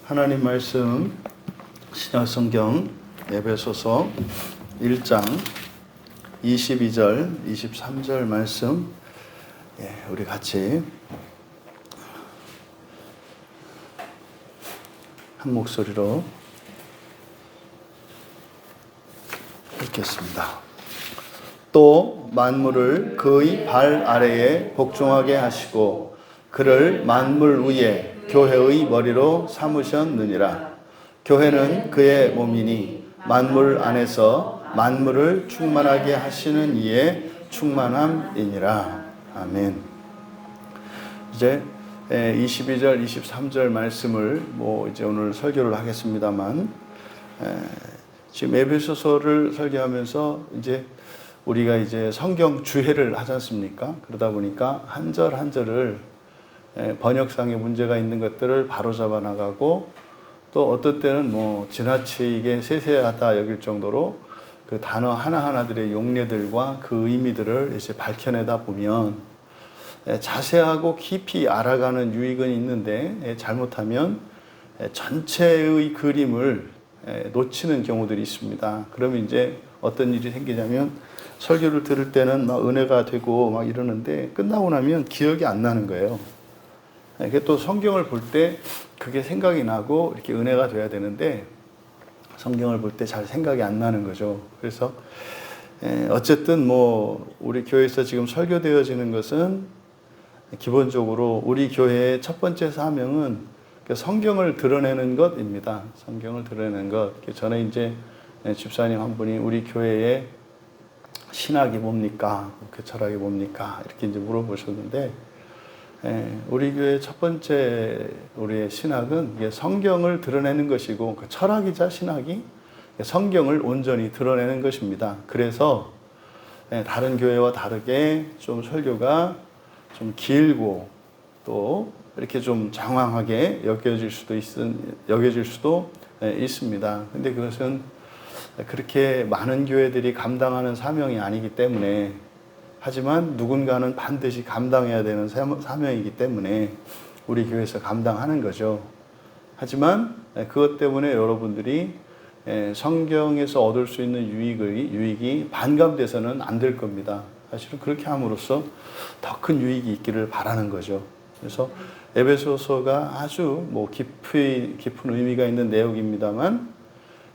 하나님 말씀 신약성경 에베소서 1장 22절 23절 말씀 우리 같이 한 목소리로 읽겠습니다. 또 만물을 그의 발 아래에 복종하게 하시고 그를 만물 위에 교회의 머리로 삼으셨느니라. 교회는 그의 몸이니 만물 안에서 만물을 충만하게 하시는 이의 충만함이니라. 아멘. 이제 22절, 23절 말씀을 이제 오늘 설교를 하겠습니다만, 지금 에베소서를 설교하면서 이제 우리가 이제 성경 주해를 하지 않습니까? 그러다 보니까 한 절 한 절을 번역상에 문제가 있는 것들을 바로잡아 나가고, 또 어떤 때는 지나치게 세세하다 여길 정도로 그 단어 하나하나들의 용례들과 그 의미들을 이제 밝혀내다 보면 자세하고 깊이 알아가는 유익은 있는데, 잘못하면 전체의 그림을 놓치는 경우들이 있습니다. 그러면 이제 어떤 일이 생기냐면, 설교를 들을 때는 막 은혜가 되고 막 이러는데 끝나고 나면 기억이 안 나는 거예요. 또 성경을 볼 때 그게 생각이 나고 이렇게 은혜가 돼야 되는데, 성경을 볼 때 잘 생각이 안 나는 거죠. 그래서 어쨌든 우리 교회에서 지금 설교되어지는 것은 기본적으로 우리 교회의 첫 번째 사명은 성경을 드러내는 것입니다. 성경을 드러내는 것. 전에 이제 집사님 한 분이 우리 교회의 신학이 뭡니까? 그 철학이 뭡니까? 이렇게 이제 물어보셨는데, 우리 교회의 첫 번째 우리의 신학은 성경을 드러내는 것이고, 그 철학이자 신학이 성경을 온전히 드러내는 것입니다. 그래서 다른 교회와 다르게 좀 설교가 좀 길고 또 이렇게 좀 장황하게 여겨질 수도 있습니다. 근데 그것은 그렇게 많은 교회들이 감당하는 사명이 아니기 때문에, 하지만 누군가는 반드시 감당해야 되는 사명이기 때문에 우리 교회에서 감당하는 거죠. 하지만 그것 때문에 여러분들이 성경에서 얻을 수 있는 유익이 반감돼서는 안 될 겁니다. 사실은 그렇게 함으로써 더 큰 유익이 있기를 바라는 거죠. 그래서 에베소서가 아주 깊은 의미가 있는 내용입니다만,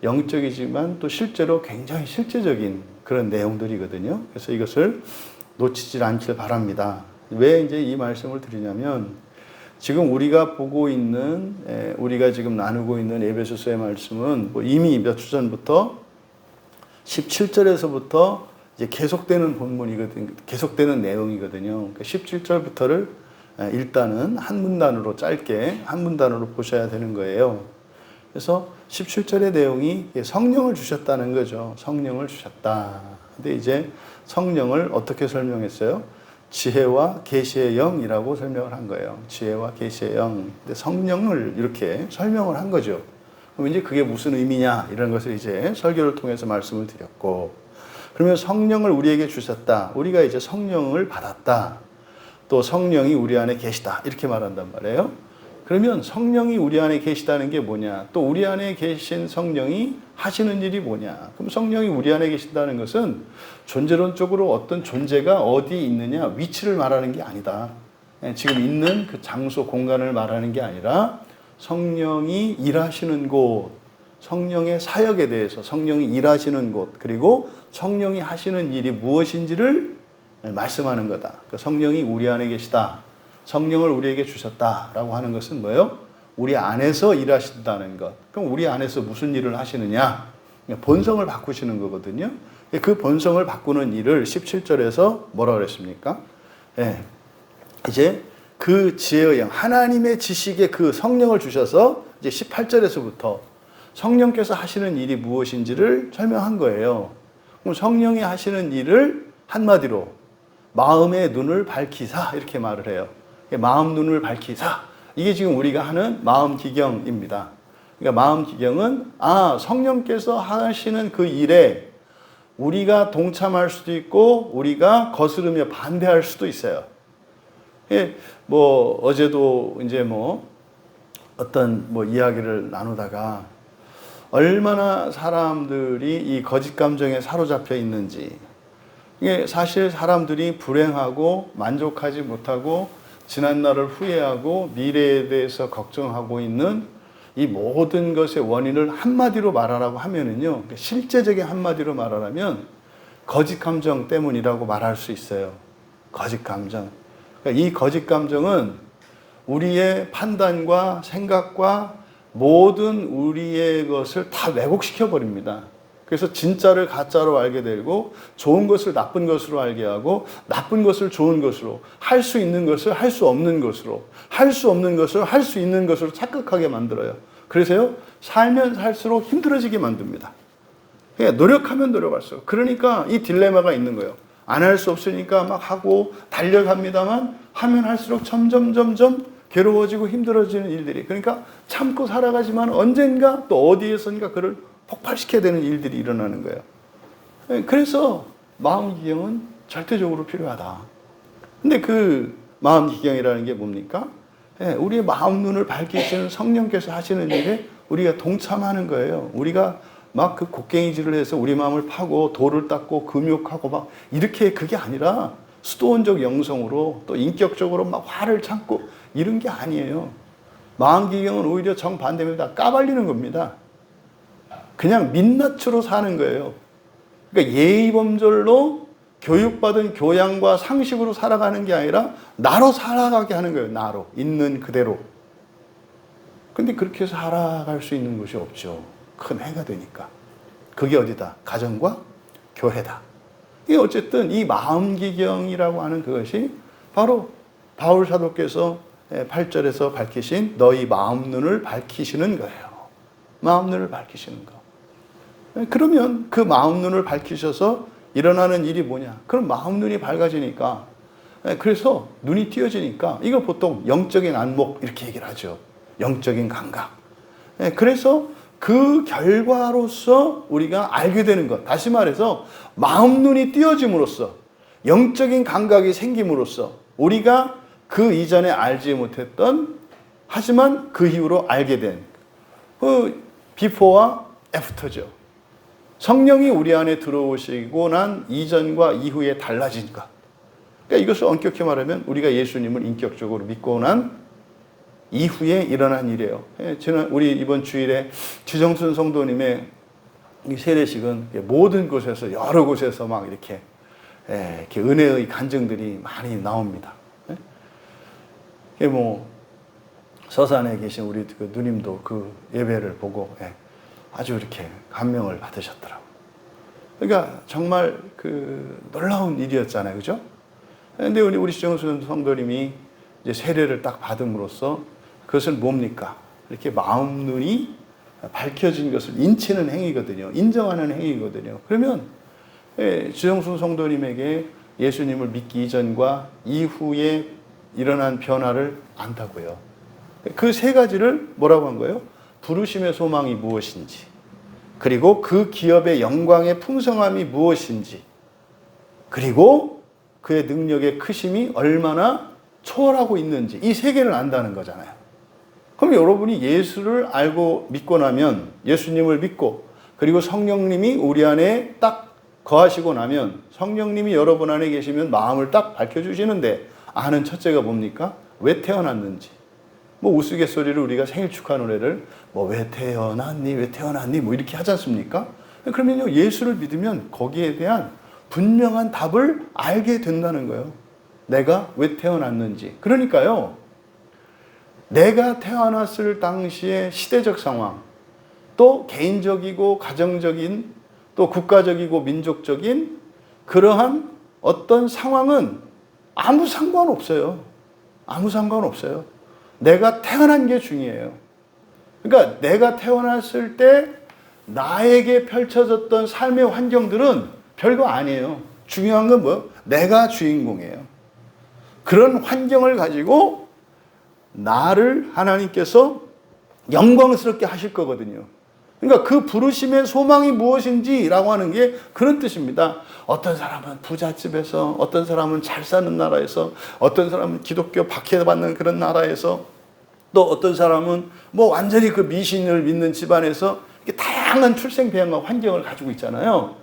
영적이지만 또 실제로 굉장히 실제적인 그런 내용들이거든요. 그래서 이것을 놓치질 않길 바랍니다. 왜 이제 이 말씀을 드리냐면, 지금 우리가 보고 있는, 우리가 지금 나누고 있는 에베소서의 말씀은 이미 몇 주 전부터 17절에서부터 이제 계속되는 본문이거든요. 계속되는 내용이거든요. 그러니까 17절부터를 일단은 한 문단으로 짧게 한 문단으로 보셔야 되는 거예요. 그래서 17절의 내용이 성령을 주셨다는 거죠. 성령을 주셨다. 근데 이제 성령을 어떻게 설명했어요? 지혜와 계시의 영이라고 설명을 한 거예요. 지혜와 계시의 영. 근데 성령을 이렇게 설명을 한 거죠. 그럼 이제 그게 무슨 의미냐? 이런 것을 이제 설교를 통해서 말씀을 드렸고, 그러면 성령을 우리에게 주셨다. 우리가 이제 성령을 받았다. 또 성령이 우리 안에 계시다. 이렇게 말한단 말이에요. 그러면 성령이 우리 안에 계시다는 게 뭐냐? 또 우리 안에 계신 성령이 하시는 일이 뭐냐? 그럼 성령이 우리 안에 계신다는 것은 존재론적으로 어떤 존재가 어디 있느냐, 위치를 말하는 게 아니다. 지금 있는 그 장소, 공간을 말하는 게 아니라 성령이 일하시는 곳, 성령의 사역에 대해서 성령이 일하시는 곳, 그리고 성령이 하시는 일이 무엇인지를 말씀하는 거다. 성령이 우리 안에 계시다. 성령을 우리에게 주셨다라고 하는 것은 뭐예요? 우리 안에서 일하신다는 것. 그럼 우리 안에서 무슨 일을 하시느냐? 본성을 바꾸시는 거거든요. 그 본성을 바꾸는 일을 17절에서 뭐라고 그랬습니까? 이제 그 지혜의 영, 하나님의 지식에 그 성령을 주셔서 이제 18절에서부터 성령께서 하시는 일이 무엇인지를 설명한 거예요. 그럼 성령이 하시는 일을 한마디로 마음의 눈을 밝히사, 이렇게 말을 해요. 마음 눈을 밝히사. 이게 지금 우리가 하는 마음 기경입니다. 그러니까 마음 기경은 성령께서 하시는 그 일에 우리가 동참할 수도 있고 우리가 거스르며 반대할 수도 있어요. 어제도 이제 어떤 뭐 이야기를 나누다가 얼마나 사람들이 이 거짓 감정에 사로잡혀 있는지, 이게 사실 사람들이 불행하고 만족하지 못하고 지난날을 후회하고 미래에 대해서 걱정하고 있는 이 모든 것의 원인을 한마디로 말하라고 하면은요, 실제적인 한마디로 말하라면 거짓 감정 때문이라고 말할 수 있어요. 거짓 감정. 그러니까 이 거짓 감정은 우리의 판단과 생각과 모든 우리의 것을 다 왜곡시켜 버립니다. 그래서 진짜를 가짜로 알게 되고 좋은 것을 나쁜 것으로 알게 하고 나쁜 것을 좋은 것으로, 할 수 있는 것을 할 수 없는 것으로, 할 수 없는 것을 할 수 있는 것으로 착각하게 만들어요. 그래서요, 살면 살수록 힘들어지게 만듭니다. 그냥 노력하면 노력할수록. 그러니까 이 딜레마가 있는 거예요. 안 할 수 없으니까 막 하고 달려갑니다만 하면 할수록 점점 괴로워지고 힘들어지는 일들이, 그러니까 참고 살아가지만 언젠가 또 어디에선가 그를 폭발시켜야 되는 일들이 일어나는 거예요. 그래서 마음기경은 절대적으로 필요하다. 근데 그 마음기경이라는 게 뭡니까? 우리의 마음 눈을 밝히시는 성령께서 하시는 일에 우리가 동참하는 거예요. 우리가 막 그 곡괭이질을 해서 우리 마음을 파고 돌을 닦고 금욕하고 막 이렇게, 그게 아니라 수도원적 영성으로 또 인격적으로 막 화를 참고 이런 게 아니에요. 마음기경은 오히려 정반대입니다. 까발리는 겁니다. 그냥 민낯으로 사는 거예요. 그러니까 예의범절로 교육받은 교양과 상식으로 살아가는 게 아니라 나로 살아가게 하는 거예요. 나로. 있는 그대로. 근데 그렇게 살아갈 수 있는 것이 없죠. 큰 해가 되니까. 그게 어디다? 가정과 교회다. 이게 어쨌든 이 마음기경이라고 하는 그것이 바로 바울 사도께서 8절에서 밝히신 너희 마음 눈을 밝히시는 거예요. 마음 눈을 밝히시는 거. 그러면 그 마음 눈을 밝히셔서 일어나는 일이 뭐냐? 그럼 마음 눈이 밝아지니까, 그래서 눈이 띄어지니까, 이걸 보통 영적인 안목 이렇게 얘기를 하죠. 영적인 감각. 그래서 그 결과로서 우리가 알게 되는 것, 다시 말해서 마음 눈이 띄어짐으로써, 영적인 감각이 생김으로써 우리가 그 이전에 알지 못했던, 하지만 그 이후로 알게 된 그 비포와 애프터죠. 성령이 우리 안에 들어오시고 난 이전과 이후에 달라진 것. 그러니까 이것을 엄격히 말하면 우리가 예수님을 인격적으로 믿고 난 이후에 일어난 일이에요. 우리 이번 주일에 지정순 성도님의 세례식은 모든 곳에서, 여러 곳에서 막 이렇게 은혜의 간증들이 많이 나옵니다. 뭐 서산에 계신 우리 그 누님도 그 예배를 보고 아주 이렇게 감명을 받으셨더라고요. 그러니까 정말 그 놀라운 일이었잖아요. 그죠? 근데 우리 지정순 성도님이 이제 세례를 딱 받음으로써 그것은 뭡니까? 이렇게 마음 눈이 밝혀진 것을 인치는 행위거든요. 인정하는 행위거든요. 그러면 지정순 성도님에게 예수님을 믿기 이전과 이후에 일어난 변화를 안다고요. 그 세 가지를 뭐라고 한 거예요? 부르심의 소망이 무엇인지, 그리고 그 기업의 영광의 풍성함이 무엇인지, 그리고 그의 능력의 크심이 얼마나 초월하고 있는지, 이 세 개를 안다는 거잖아요. 그럼 여러분이 예수를 알고 믿고 나면, 예수님을 믿고, 그리고 성령님이 우리 안에 딱 거하시고 나면, 성령님이 여러분 안에 계시면 마음을 딱 밝혀주시는데, 아는 첫째가 뭡니까? 왜 태어났는지. 뭐 우스갯소리를 우리가 생일 축하 노래를 뭐 왜 태어났니 뭐 이렇게 하지 않습니까? 그러면요, 예수를 믿으면 거기에 대한 분명한 답을 알게 된다는 거예요. 내가 왜 태어났는지. 그러니까요, 내가 태어났을 당시의 시대적 상황, 또 개인적이고 가정적인, 또 국가적이고 민족적인 그러한 어떤 상황은 아무 상관없어요. 아무 상관없어요. 내가 태어난 게 중요해요. 그러니까 내가 태어났을 때 나에게 펼쳐졌던 삶의 환경들은 별거 아니에요. 중요한 건 뭐예요? 내가 주인공이에요. 그런 환경을 가지고 나를 하나님께서 영광스럽게 하실 거거든요. 그러니까 그 부르심의 소망이 무엇인지라고 하는 게 그런 뜻입니다. 어떤 사람은 부잣집에서, 어떤 사람은 잘 사는 나라에서, 어떤 사람은 기독교 박해받는 그런 나라에서, 또 어떤 사람은 뭐 완전히 그 미신을 믿는 집안에서 이렇게 다양한 출생 배양과 환경을 가지고 있잖아요.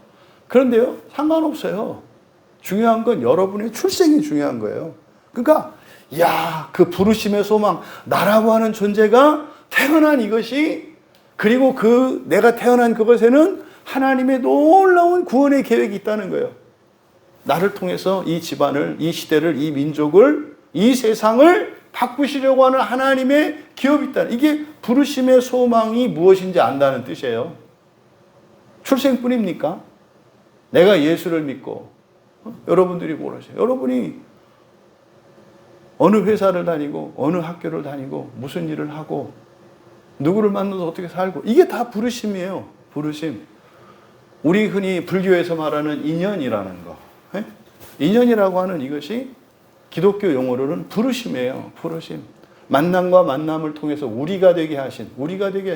그런데요, 상관없어요. 중요한 건 여러분의 출생이 중요한 거예요. 그러니까 그 부르심의 소망, 나라고 하는 존재가 태어난 이것이, 그리고 내가 태어난 그것에는 하나님의 놀라운 구원의 계획이 있다는 거예요. 나를 통해서 이 집안을, 이 시대를, 이 민족을, 이 세상을 바꾸시려고 하는 하나님의 기업이 있다는, 이게 부르심의 소망이 무엇인지 안다는 뜻이에요. 출생뿐입니까? 내가 예수를 믿고, 여러분들이 모르세요. 여러분이 어느 회사를 다니고, 어느 학교를 다니고, 무슨 일을 하고, 누구를 만나서 어떻게 살고, 이게 다 부르심이에요. 부르심. 우리 흔히 불교에서 말하는 인연이라는 거. 인연이라고 하는 이것이 기독교 용어로는 부르심이에요. 부르심. 만남과 만남을 통해서 우리가 되게 하신,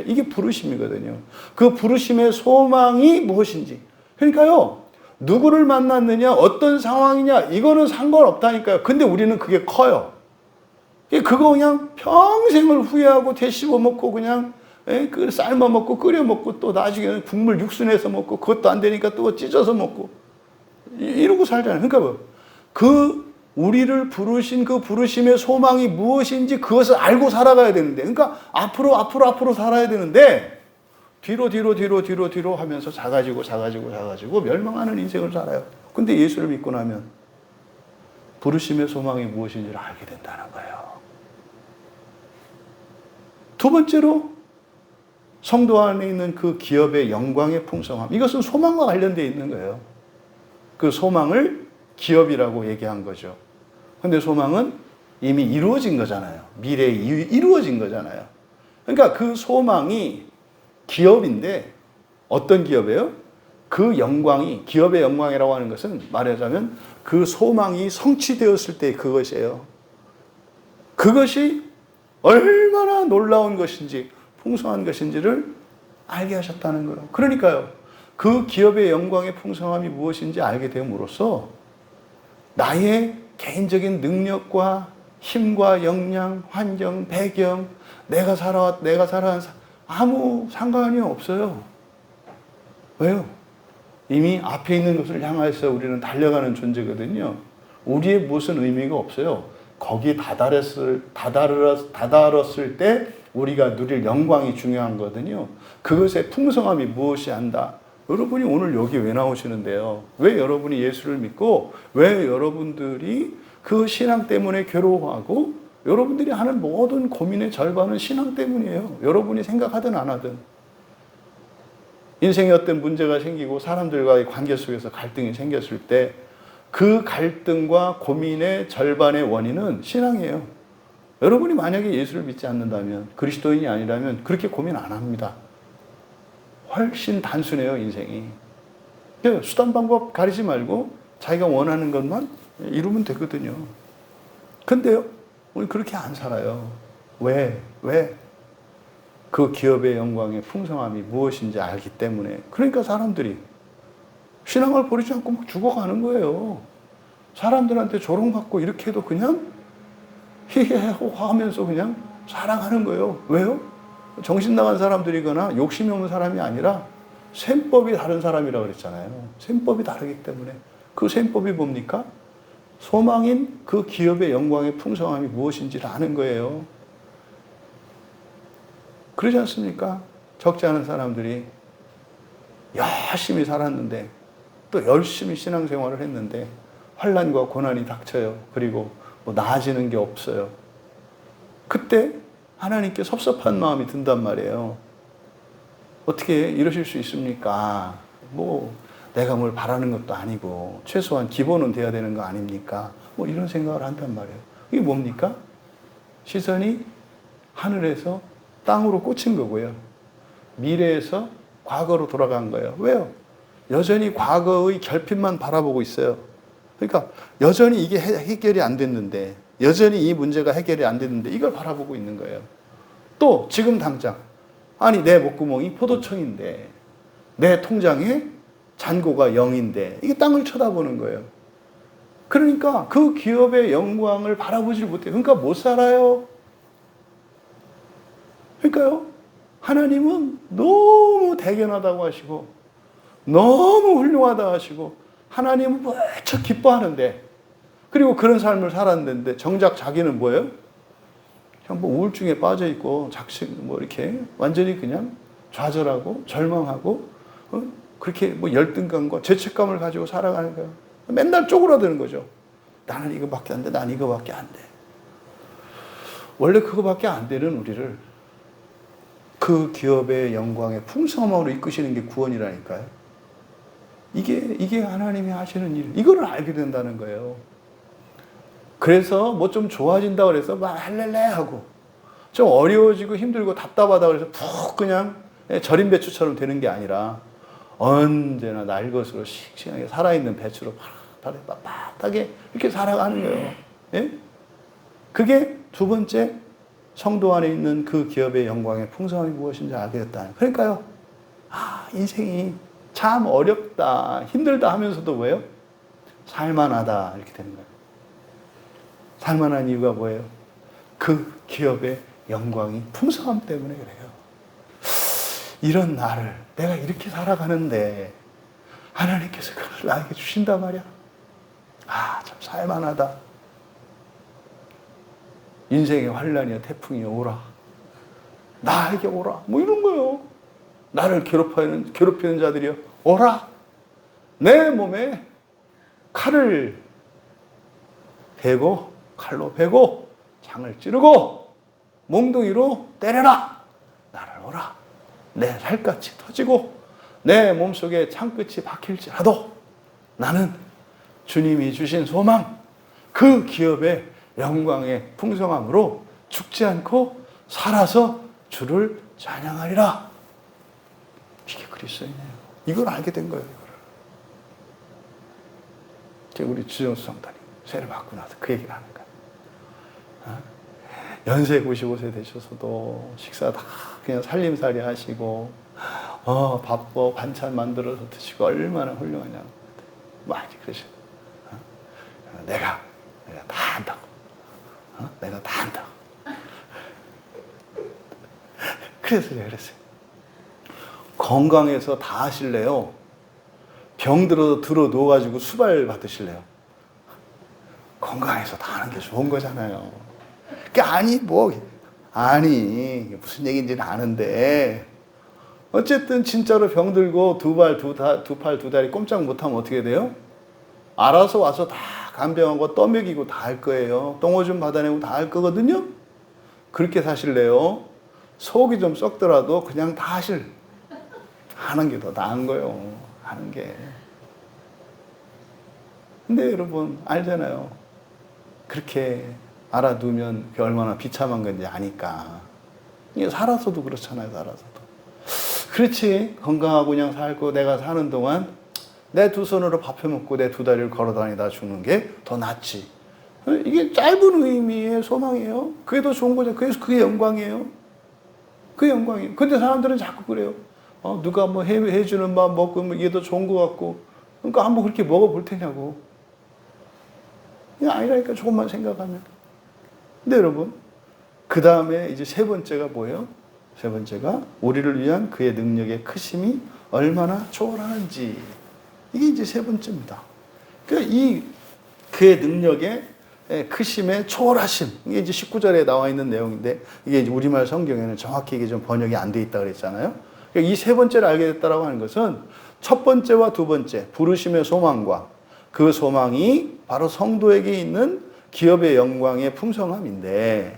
이게 부르심이거든요. 그 부르심의 소망이 무엇인지. 그러니까요, 누구를 만났느냐, 어떤 상황이냐, 이거는 상관없다니까요. 근데 우리는 그게 커요. 그거 그냥 평생을 후회하고 되씹어 먹고 그냥 그 삶아 먹고 끓여 먹고 또 나중에는 국물 육수 내서 먹고 그것도 안 되니까 또 찢어서 먹고 이러고 살잖아요. 그러니까 우리를 부르신 그 부르심의 소망이 무엇인지 그것을 알고 살아가야 되는데, 그러니까 앞으로 살아야 되는데 뒤로 하면서 작아지고 멸망하는 인생을 살아요. 근데 예수를 믿고 나면 부르심의 소망이 무엇인지를 알게 된다는 거예요. 두 번째로 성도 안에 있는 그 기업의 영광의 풍성함. 이것은 소망과 관련되어 있는 거예요. 그 소망을 기업이라고 얘기한 거죠. 근데 소망은 이미 이루어진 거잖아요. 미래에 이루어진 거잖아요. 그러니까 그 소망이 기업인데 어떤 기업이에요? 그 영광이, 기업의 영광이라고 하는 것은 말하자면 그 소망이 성취되었을 때 그것이에요. 그것이 얼마나 놀라운 것인지 풍성한 것인지를 알게 하셨다는 거예요. 그러니까요, 그 기업의 영광의 풍성함이 무엇인지 알게 됨으로써 나의 개인적인 능력과 힘과 역량, 환경, 배경, 내가 살아온 아무 상관이 없어요. 왜요? 이미 앞에 있는 것을 향해서 우리는 달려가는 존재거든요. 우리의 무슨 의미가 없어요. 거기에 다다랐을 때 우리가 누릴 영광이 중요한 거거든요. 그것의 풍성함이 무엇이 한다. 여러분이 오늘 여기 왜 나오시는데요? 왜 여러분이 예수를 믿고, 왜 여러분들이 그 신앙 때문에 괴로워하고, 여러분들이 하는 모든 고민의 절반은 신앙 때문이에요. 여러분이 생각하든 안 하든. 인생에 어떤 문제가 생기고 사람들과의 관계 속에서 갈등이 생겼을 때 그 갈등과 고민의 절반의 원인은 신앙이에요. 여러분이 만약에 예수를 믿지 않는다면, 그리스도인이 아니라면 그렇게 고민 안 합니다. 훨씬 단순해요, 인생이. 수단 방법 가리지 말고 자기가 원하는 것만 이루면 되거든요. 근데요, 우리 그렇게 안 살아요. 왜? 그 기업의 영광의 풍성함이 무엇인지 알기 때문에. 그러니까 사람들이 신앙을 버리지 않고 막 죽어가는 거예요. 사람들한테 조롱받고 이렇게 해도 그냥 히히하고 하면서 그냥 살아가는 거예요. 왜요? 정신 나간 사람들이거나 욕심이 없는 사람이 아니라 셈법이 다른 사람이라고 그랬잖아요. 셈법이 다르기 때문에. 그 셈법이 뭡니까? 소망인 그 기업의 영광의 풍성함이 무엇인지를 아는 거예요. 그러지 않습니까? 적지 않은 사람들이 열심히 살았는데, 또 열심히 신앙생활을 했는데 환난과 고난이 닥쳐요. 그리고 나아지는 게 없어요. 그때 하나님께 섭섭한 마음이 든단 말이에요. 어떻게 이러실 수 있습니까? 내가 뭘 바라는 것도 아니고 최소한 기본은 돼야 되는 거 아닙니까? 이런 생각을 한단 말이에요. 이게 뭡니까? 시선이 하늘에서 땅으로 꽂힌 거고요. 미래에서 과거로 돌아간 거예요. 왜요? 여전히 과거의 결핍만 바라보고 있어요. 그러니까 여전히 이게 해결이 안 됐는데, 여전히 이 문제가 해결이 안 됐는데 이걸 바라보고 있는 거예요. 또 지금 당장, 아니 내 목구멍이 포도청인데, 내 통장에 잔고가 0인데 이게 땅을 쳐다보는 거예요. 그러니까 그 기업의 영광을 바라보질 못해요. 그러니까 못 살아요. 그러니까요, 하나님은 너무 대견하다고 하시고 너무 훌륭하다고 하시고 하나님은 무척 기뻐하는데, 그리고 그런 삶을 살았는데 정작 자기는 뭐예요? 그냥 뭐 우울증에 빠져 있고 작심 뭐 이렇게 완전히 그냥 좌절하고 절망하고 그렇게 뭐 열등감과 죄책감을 가지고 살아가는 거예요. 맨날 쪼그라드는 거죠. 나는 이거밖에 안 돼. 난 이거밖에 안 돼. 원래 그거밖에 안 되는 우리를 그 기업의 영광의 풍성함으로 이끄시는 게 구원이라니까요. 이게 하나님이 하시는 일. 이거를 알게 된다는 거예요. 그래서 뭐 좀 좋아진다 그래서 막 할렐레 하고, 좀 어려워지고 힘들고 답답하다 그래서 푹 그냥 절인 배추처럼 되는 게 아니라 언제나 날 것으로 씩씩하게 살아있는 배추로 빳빳하게 이렇게 살아가는 거예요. 예? 그게 두 번째, 성도 안에 있는 그 기업의 영광의 풍성함이 무엇인지 알게 됐다. 그러니까요, 인생이 참 어렵다, 힘들다 하면서도 뭐예요? 살만하다, 이렇게 되는 거예요. 살만한 이유가 뭐예요? 그 기업의 영광이 풍성함 때문에 그래요. 이런 나를, 내가 이렇게 살아가는데 하나님께서 그걸 나에게 주신단 말이야. 참 살만하다. 인생의 환란이야 태풍이 오라, 나에게 오라, 뭐 이런 거요. 나를 괴롭히는 자들이여 오라. 내 몸에 칼로 베고 장을 찌르고 몽둥이로 때려라. 나를 오라. 내 살갗이 터지고 내 몸속에 창끝이 박힐지라도 나는 주님이 주신 소망, 그 기업의 영광의 풍성함으로 죽지 않고 살아서 주를 찬양하리라. 이게 그리스도이네요. 이걸 알게 된 거예요. 이거를. 우리 주정수 성도님 세를 받고 나서 그 얘기를 하는 거예요. 연세 95세 되셔서도 식사 다 그냥 살림살이 하시고 밥 반찬 만들어서 드시고 얼마나 훌륭하냐고 많이 그러셔. 내가 다 한다고. 내가 다 한다고. 그래서 제가 그랬어요. 건강해서 다 하실래요? 병 들어 누워가지고 수발 받으실래요? 건강해서 다 하는 게 좋은 거잖아요. 무슨 얘기인지는 아는데, 어쨌든 진짜로 병 들고 두 팔 두 다리 꼼짝 못하면 어떻게 돼요? 알아서 와서 다 간병하고 떠먹이고 다 할 거예요. 똥오줌 받아내고 다 할 거거든요. 그렇게 사실래요? 속이 좀 썩더라도 그냥 다 하는 게 더 나은 거예요. 하는 게. 근데 여러분 알잖아요. 그렇게 알아두면 그게 얼마나 비참한 건지 아니까. 살아서도 그렇잖아요. 살아서도. 그렇지. 건강하고 그냥 살고 내가 사는 동안 내 두 손으로 밥 해먹고 내 두 다리를 걸어다니다 죽는 게 더 낫지. 이게 짧은 의미의 소망이에요. 그게 더 좋은 거죠. 그게 영광이에요. 그게 영광이에요. 근데 사람들은 자꾸 그래요. 누가 뭐 해주는 밥 먹으면 이게 더 좋은 것 같고, 그러니까 한번 그렇게 먹어볼 테냐고. 그냥 아니라니까, 조금만 생각하면. 근데 여러분, 그 다음에 이제 세 번째가 뭐예요? 세 번째가 우리를 위한 그의 능력의 크심이 얼마나 초월하는지. 이게 이제 세 번째입니다. 그러니까 이 그의 능력의 크심의 초월하심. 이게 이제 19절에 나와 있는 내용인데, 이게 이제 우리말 성경에는 정확히 이게 좀 번역이 안 돼 있다 그랬잖아요. 그러니까 이 세 번째를 알게 됐다라고 하는 것은 첫 번째와 두 번째, 부르심의 소망과 그 소망이 바로 성도에게 있는 기업의 영광의 풍성함인데,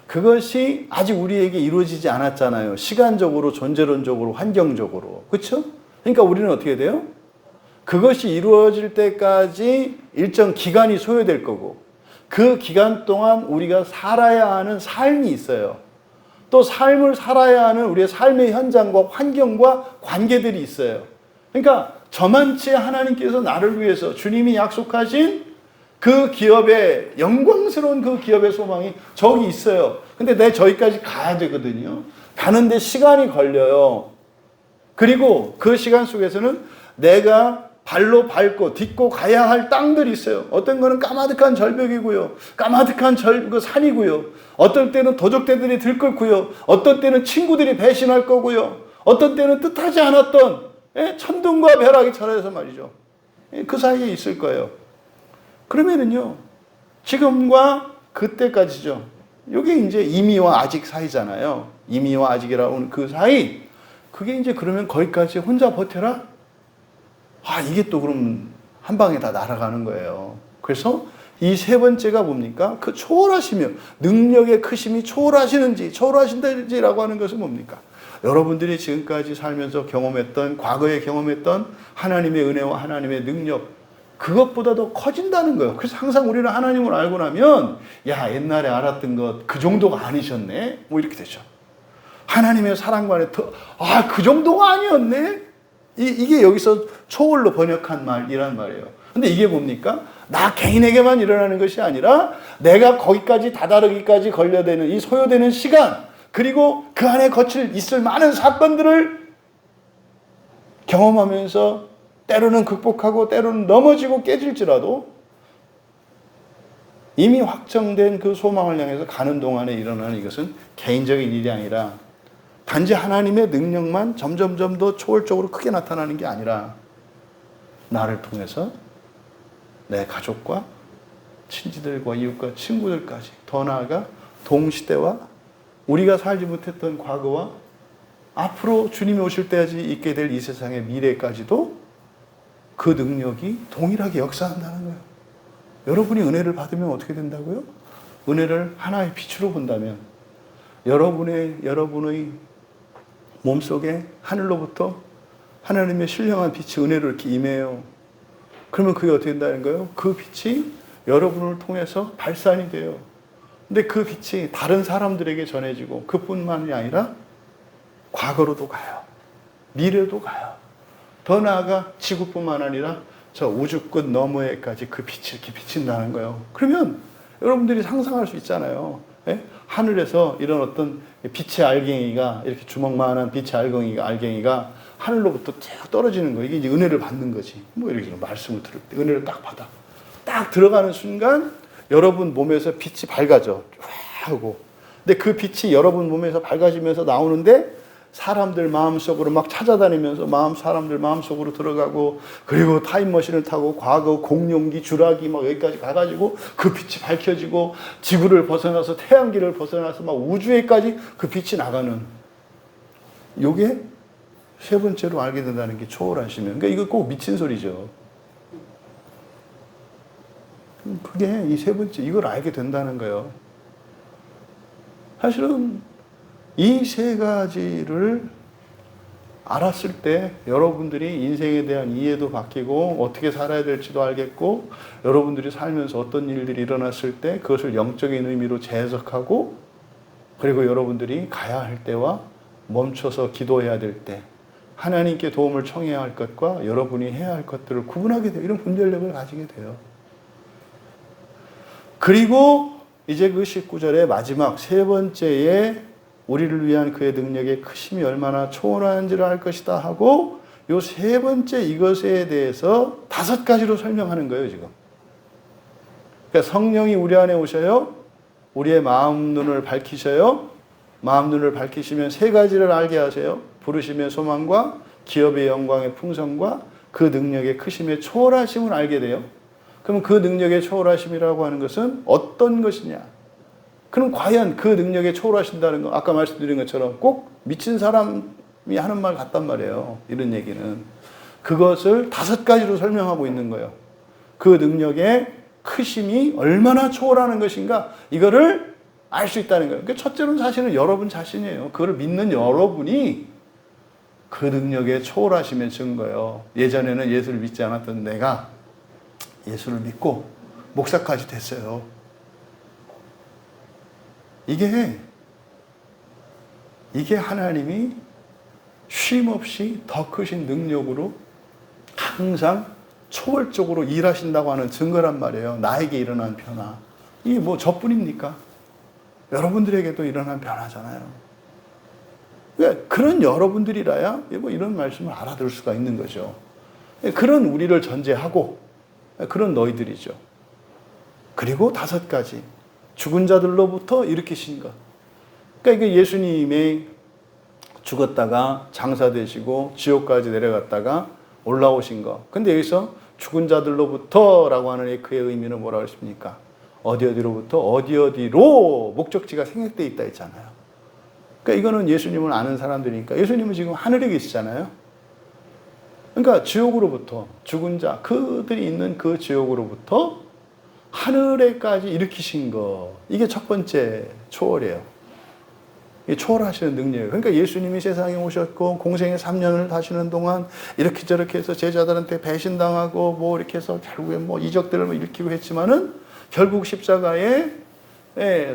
그것이 아직 우리에게 이루어지지 않았잖아요. 시간적으로, 존재론적으로, 환경적으로. 그렇죠? 그러니까 우리는 어떻게 돼요? 그것이 이루어질 때까지 일정 기간이 소요될 거고, 그 기간 동안 우리가 살아야 하는 삶이 있어요. 또 삶을 살아야 하는 우리의 삶의 현장과 환경과 관계들이 있어요. 그러니까 저만치 하나님께서 나를 위해서 주님이 약속하신 그 기업의 영광스러운 그 기업의 소망이 저기 있어요. 근데 저기까지 가야 되거든요. 가는데 시간이 걸려요. 그리고 그 시간 속에서는 내가 발로 밟고 딛고 가야 할 땅들이 있어요. 어떤 거는 까마득한 절벽이고요. 까마득한 산이고요. 어떤 때는 도적대들이 들끓고요. 어떤 때는 친구들이 배신할 거고요. 어떤 때는 뜻하지 않았던 천둥과 벼락이 절해서 말이죠. 그 사이에 있을 거예요. 그러면은요, 지금과 그때까지죠. 이게 이제 이미와 아직 사이잖아요. 이미와 아직이라고 하는 그 사이. 그게 이제 그러면 거기까지 혼자 버텨라? 이게 또 그럼 한 방에 다 날아가는 거예요. 그래서 이 세 번째가 뭡니까? 그 초월하시며 능력의 크심이 초월하신다지라고 하는 것은 뭡니까? 여러분들이 지금까지 살면서 경험했던, 과거에 경험했던 하나님의 은혜와 하나님의 능력, 그것보다 더 커진다는 거예요. 그래서 항상 우리는 하나님을 알고 나면, 야, 옛날에 알았던 것 그 정도가 아니셨네? 뭐 이렇게 되죠. 하나님의 사랑관에 그 정도가 아니었네? 이게 여기서 초월로 번역한 말이란 말이에요. 근데 이게 뭡니까? 나 개인에게만 일어나는 것이 아니라 내가 거기까지 다다르기까지 걸려되는 이 소요되는 시간, 그리고 그 안에 있을 많은 사건들을 경험하면서 때로는 극복하고 때로는 넘어지고 깨질지라도 이미 확정된 그 소망을 향해서 가는 동안에 일어나는 이것은 개인적인 일이 아니라 단지 하나님의 능력만 점점점 더 초월적으로 크게 나타나는 게 아니라 나를 통해서 내 가족과 친지들과 이웃과 친구들까지, 더 나아가 동시대와 우리가 살지 못했던 과거와 앞으로 주님이 오실 때까지 있게 될 이 세상의 미래까지도 그 능력이 동일하게 역사한다는 거예요. 여러분이 은혜를 받으면 어떻게 된다고요? 은혜를 하나의 빛으로 본다면 여러분의 몸속에 하늘로부터 하나님의 신령한 빛이 은혜로 이렇게 임해요. 그러면 그게 어떻게 된다는 거예요? 그 빛이 여러분을 통해서 발산이 돼요. 근데 그 빛이 다른 사람들에게 전해지고 그뿐만이 아니라 과거로도 가요. 미래도 가요. 더 나아가 지구뿐만 아니라 저 우주 끝 너머에까지 그 빛이 이렇게 비친다는 거예요. 그러면 여러분들이 상상할 수 있잖아요. 하늘에서 이런 어떤 빛의 알갱이가, 이렇게 주먹만한 빛의 알갱이가 하늘로부터 쭉 떨어지는 거예요. 이게 이제 은혜를 받는 거지. 뭐 이렇게 말씀을 들을 때 은혜를 딱 받아. 딱 들어가는 순간 여러분 몸에서 빛이 밝아져. 쫙 하고. 근데 그 빛이 여러분 몸에서 밝아지면서 나오는데 사람들 마음속으로 막 찾아다니면서 사람들 마음속으로 들어가고, 그리고 타임머신을 타고 과거 공룡기, 주라기 막 여기까지 가가지고 그 빛이 밝혀지고 지구를 벗어나서 태양계를 벗어나서 막 우주에까지 그 빛이 나가는, 요게 세 번째로 알게 된다는 게 초월하시면. 그러니까 이거 꼭 미친 소리죠. 그게 이 세 번째, 이걸 알게 된다는 거예요. 사실은 이 세 가지를 알았을 때 여러분들이 인생에 대한 이해도 바뀌고 어떻게 살아야 될지도 알겠고, 여러분들이 살면서 어떤 일들이 일어났을 때 그것을 영적인 의미로 재해석하고, 그리고 여러분들이 가야 할 때와 멈춰서 기도해야 될 때, 하나님께 도움을 청해야 할 것과 여러분이 해야 할 것들을 구분하게 돼요. 이런 분별력을 가지게 돼요. 그리고 이제 그 19절의 마지막 세 번째에 우리를 위한 그의 능력의 크심이 얼마나 초월하는지를 알 것이다 하고, 요 세 번째 이것에 대해서 5가지로 설명하는 거예요, 지금. 그러니까 성령이 우리 안에 오셔요. 우리의 마음 눈을 밝히셔요. 마음 눈을 밝히시면 세 가지를 알게 하세요. 부르심의 소망과 기업의 영광의 풍성과 그 능력의 크심의 초월하심을 알게 돼요. 그럼 그 능력의 초월하심이라고 하는 것은 어떤 것이냐? 그럼 과연 그 능력에 초월하신다는 거, 아까 말씀드린 것처럼 꼭 미친 사람이 하는 말 같단 말이에요. 이런 얘기는. 그것을 5가지로 설명하고 있는 거예요. 그 능력의 크심이 얼마나 초월하는 것인가, 이거를 알 수 있다는 거예요. 그러니까 첫째로는 사실은 여러분 자신이에요. 그걸 믿는 여러분이 그 능력에 초월하심의 증거예요. 예전에는 예수를 믿지 않았던 내가 예수를 믿고 목사까지 됐어요. 이게 하나님이 쉼없이 더 크신 능력으로 항상 초월적으로 일하신다고 하는 증거란 말이에요. 나에게 일어난 변화. 이게 뭐 저뿐입니까? 여러분들에게도 일어난 변화잖아요. 그러니까 그런 여러분들이라야 뭐 이런 말씀을 알아들을 수가 있는 거죠. 그런 우리를 전제하고 그런 너희들이죠. 그리고 5가지. 죽은 자들로부터 일으키신 것. 그러니까 이게 예수님이 죽었다가 장사되시고 지옥까지 내려갔다가 올라오신 것. 근데 여기서 죽은 자들로부터라고 하는 그의 의미는 뭐라고 했습니까? 어디로부터 어디로 목적지가 생략되어 있다 했잖아요. 그러니까 이거는 예수님을 아는 사람들이니까 예수님은 지금 하늘에 계시잖아요. 그러니까 지옥으로부터 죽은 자, 그들이 있는 그 지옥으로부터 하늘에까지 일으키신 것. 이게 첫 번째 초월이에요. 이 초월하시는 능력이에요. 그러니까 예수님이 세상에 오셨고 공생의 3년을 사시는 동안 이렇게 저렇게 해서 제자들한테 배신당하고 뭐 이렇게 해서 결국에 뭐 이적들을 일으키고 했지만은 결국 십자가에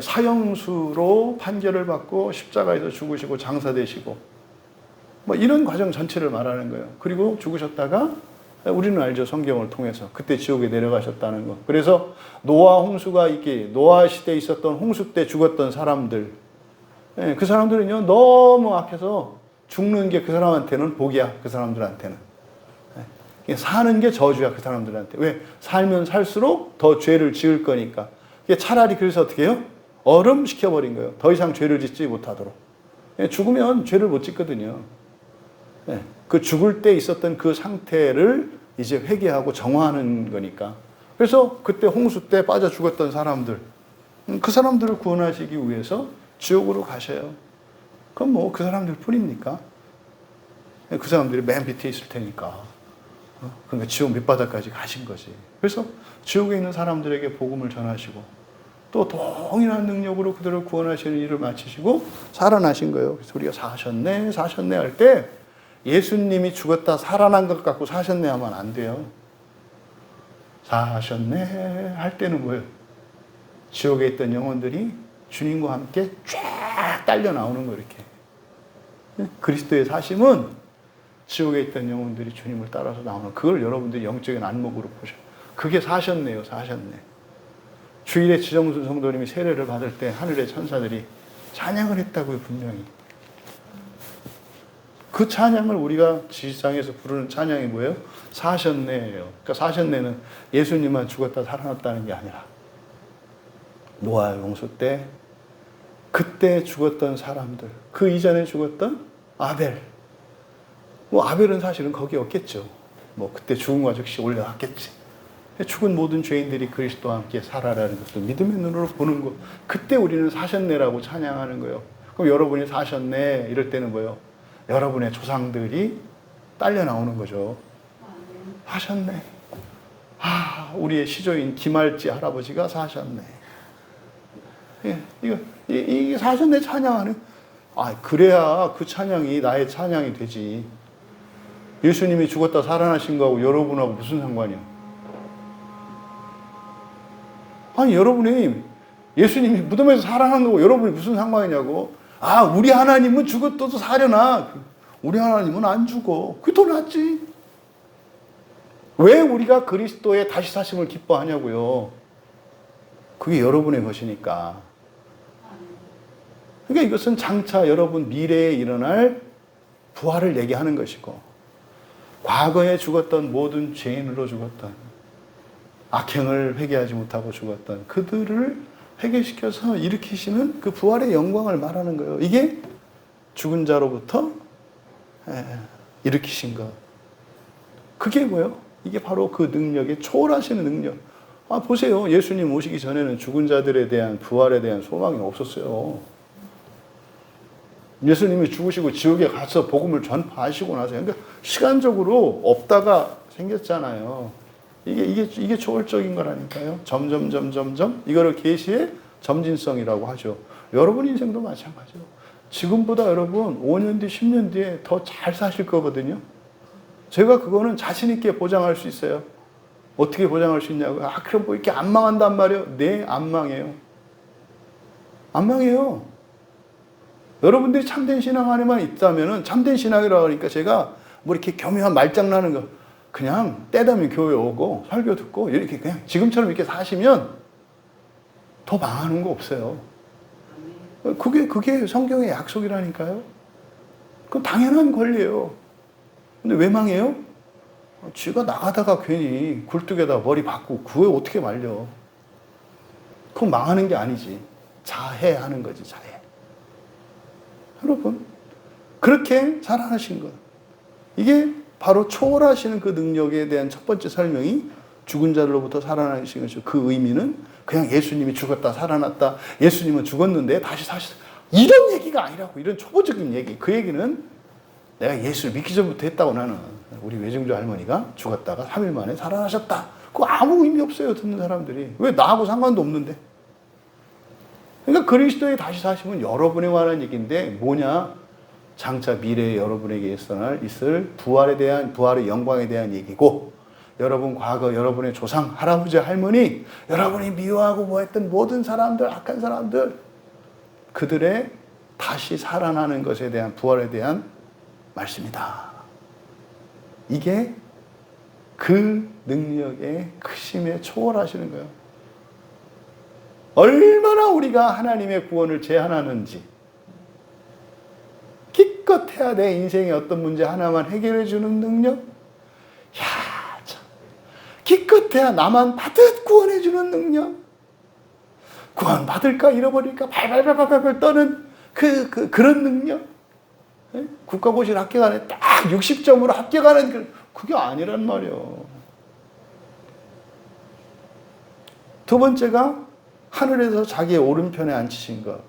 사형수로 판결을 받고 십자가에서 죽으시고 장사되시고 뭐 이런 과정 전체를 말하는 거예요. 그리고 죽으셨다가 우리는 알죠. 성경을 통해서. 그때 지옥에 내려가셨다는 거. 그래서 노아 홍수가 있기, 노아 시대에 있었던 홍수 때 죽었던 사람들, 그 사람들은요, 너무 악해서 죽는 게 그 사람한테는 복이야. 그 사람들한테는. 사는 게 저주야. 그 사람들한테. 왜? 살면 살수록 더 죄를 지을 거니까. 차라리 그래서 어떻게 해요? 얼음시켜버린 거예요. 더 이상 죄를 짓지 못하도록. 죽으면 죄를 못 짓거든요. 그 죽을 때 있었던 그 상태를 이제 회개하고 정화하는 거니까. 그래서 그때 홍수 때 빠져 죽었던 사람들, 그 사람들을 구원하시기 위해서 지옥으로 가셔요. 그럼 뭐 그 사람들 뿐입니까? 그 사람들이 맨 밑에 있을 테니까. 그러니까 지옥 밑바닥까지 가신 거지. 그래서 지옥에 있는 사람들에게 복음을 전하시고 또 동일한 능력으로 그들을 구원하시는 일을 마치시고 살아나신 거예요. 그래서 우리가 사셨네 할 때 예수님이 죽었다 살아난 것 갖고 사셨네 하면 안 돼요. 사셨네 할 때는 뭐예요? 지옥에 있던 영혼들이 주님과 함께 쫙 딸려 나오는 거예요. 이렇게. 그리스도의 사심은 지옥에 있던 영혼들이 주님을 따라서 나오는, 그걸 여러분들이 영적인 안목으로 보셔. 그게 사셨네요. 사셨네. 주일에 지정순 성도님이 세례를 받을 때 하늘의 천사들이 찬양을 했다고요. 분명히. 그 찬양을 우리가 지상에서 부르는 찬양이 뭐예요? 사셨네예요. 그러니까 사셨네는 예수님만 죽었다 살아났다는 게 아니라 노아 용수 때 그때 죽었던 사람들, 그 이전에 죽었던 아벨. 뭐 아벨은 사실은 거기 없겠죠. 뭐 그때 죽음과 즉시 올라왔겠지. 죽은 모든 죄인들이 그리스도와 함께 살아라는 것을 믿음의 눈으로 보는 것. 그때 우리는 사셨네라고 찬양하는 거예요. 그럼 여러분이 사셨네 이럴 때는 뭐예요? 여러분의 조상들이 딸려 나오는 거죠. 사셨네. 아, 우리의 시조인 김할지 할아버지가 사셨네. 예, 이게 사셨네 찬양하는. 아, 그래야 그 찬양이 나의 찬양이 되지. 예수님이 죽었다 살아나신 거하고 여러분하고 무슨 상관이야? 아니, 여러분이 예수님이 무덤에서 살아난 거고 여러분이 무슨 상관이냐고. 아, 우리 하나님은 죽었어도 사려나. 우리 하나님은 안 죽어. 그게 더 낫지. 왜 우리가 그리스도의 다시 사심을 기뻐하냐고요. 그게 여러분의 것이니까. 그러니까 이것은 장차 여러분 미래에 일어날 부활을 얘기하는 것이고, 과거에 죽었던 모든 죄인으로 죽었던, 악행을 회개하지 못하고 죽었던 그들을 회개시켜서 일으키시는 그 부활의 영광을 말하는 거예요. 이게 죽은 자로부터 일으키신 것. 그게 뭐예요? 이게 바로 그 능력의 초월하시는 능력. 아, 보세요. 예수님 오시기 전에는 죽은 자들에 대한 부활에 대한 소망이 없었어요. 예수님이 죽으시고 지옥에 가서 복음을 전파하시고 나서, 그러니까 시간적으로 없다가 생겼잖아요. 이게 초월적인 거라니까요. 점점 이거를 계시의 점진성이라고 하죠. 여러분 인생도 마찬가지죠. 지금보다 여러분 5년 뒤, 10년 뒤에 더 잘 사실 거거든요. 제가 그거는 자신 있게 보장할 수 있어요. 어떻게 보장할 수 있냐고요? 아, 그럼 뭐 이렇게 안 망한단 말이에요? 네, 안 망해요. 안 망해요. 여러분들이 참된 신앙 안에만 있다면은, 참된 신앙이라고 하니까 제가 뭐 이렇게 교묘한 말장난하는 거, 그냥 때되면 교회 오고 설교 듣고 이렇게 그냥 지금처럼 이렇게 사시면 더 망하는 거 없어요. 그게 성경의 약속이라니까요. 그건 당연한 권리예요. 근데 왜 망해요? 쥐가 나가다가 괜히 굴뚝에다 머리 박고 그에 어떻게 말려. 그건 망하는 게 아니지. 자해하는 거지, 자해. 여러분, 그렇게 살아나신 것. 이게 바로 초월하시는 그 능력에 대한 첫 번째 설명이 죽은 자들로부터 살아나신 것이죠. 그 의미는 그냥 예수님이 죽었다 살아났다, 예수님은 죽었는데 다시 사셨다, 이런 얘기가 아니라고. 이런 초보적인 얘기. 그 얘기는 내가 예수를 믿기 전부터 했다고. 나는 우리 외증조 할머니가 죽었다가 3일 만에 살아나셨다, 그거 아무 의미 없어요, 듣는 사람들이. 왜? 나하고 상관도 없는데. 그러니까 그리스도의 다시 사심은 여러분에 관한 얘기인데 뭐냐? 장차 미래에 여러분에게 있을 부활의 영광에 대한 얘기고, 여러분 과거 여러분의 조상, 할아버지, 할머니, 여러분이 미워하고 뭐했던 모든 사람들, 악한 사람들, 그들의 다시 살아나는 것에 대한, 부활에 대한 말씀이다. 이게 그 능력의 크심에 초월하시는 거예요. 얼마나 우리가 하나님의 구원을 제한하는지, 기껏해야 내 인생의 어떤 문제 하나만 해결해 주는 능력, 야, 참. 기껏해야 나만 받듯 구원해 주는 능력, 구원 받을까 잃어버릴까 발발발발발 떠는 그런 능력, 국가고시를 합격하는 딱 60점으로 합격하는 그게 아니란 말이에요. 두 번째가 하늘에서 자기의 오른편에 앉히신 것.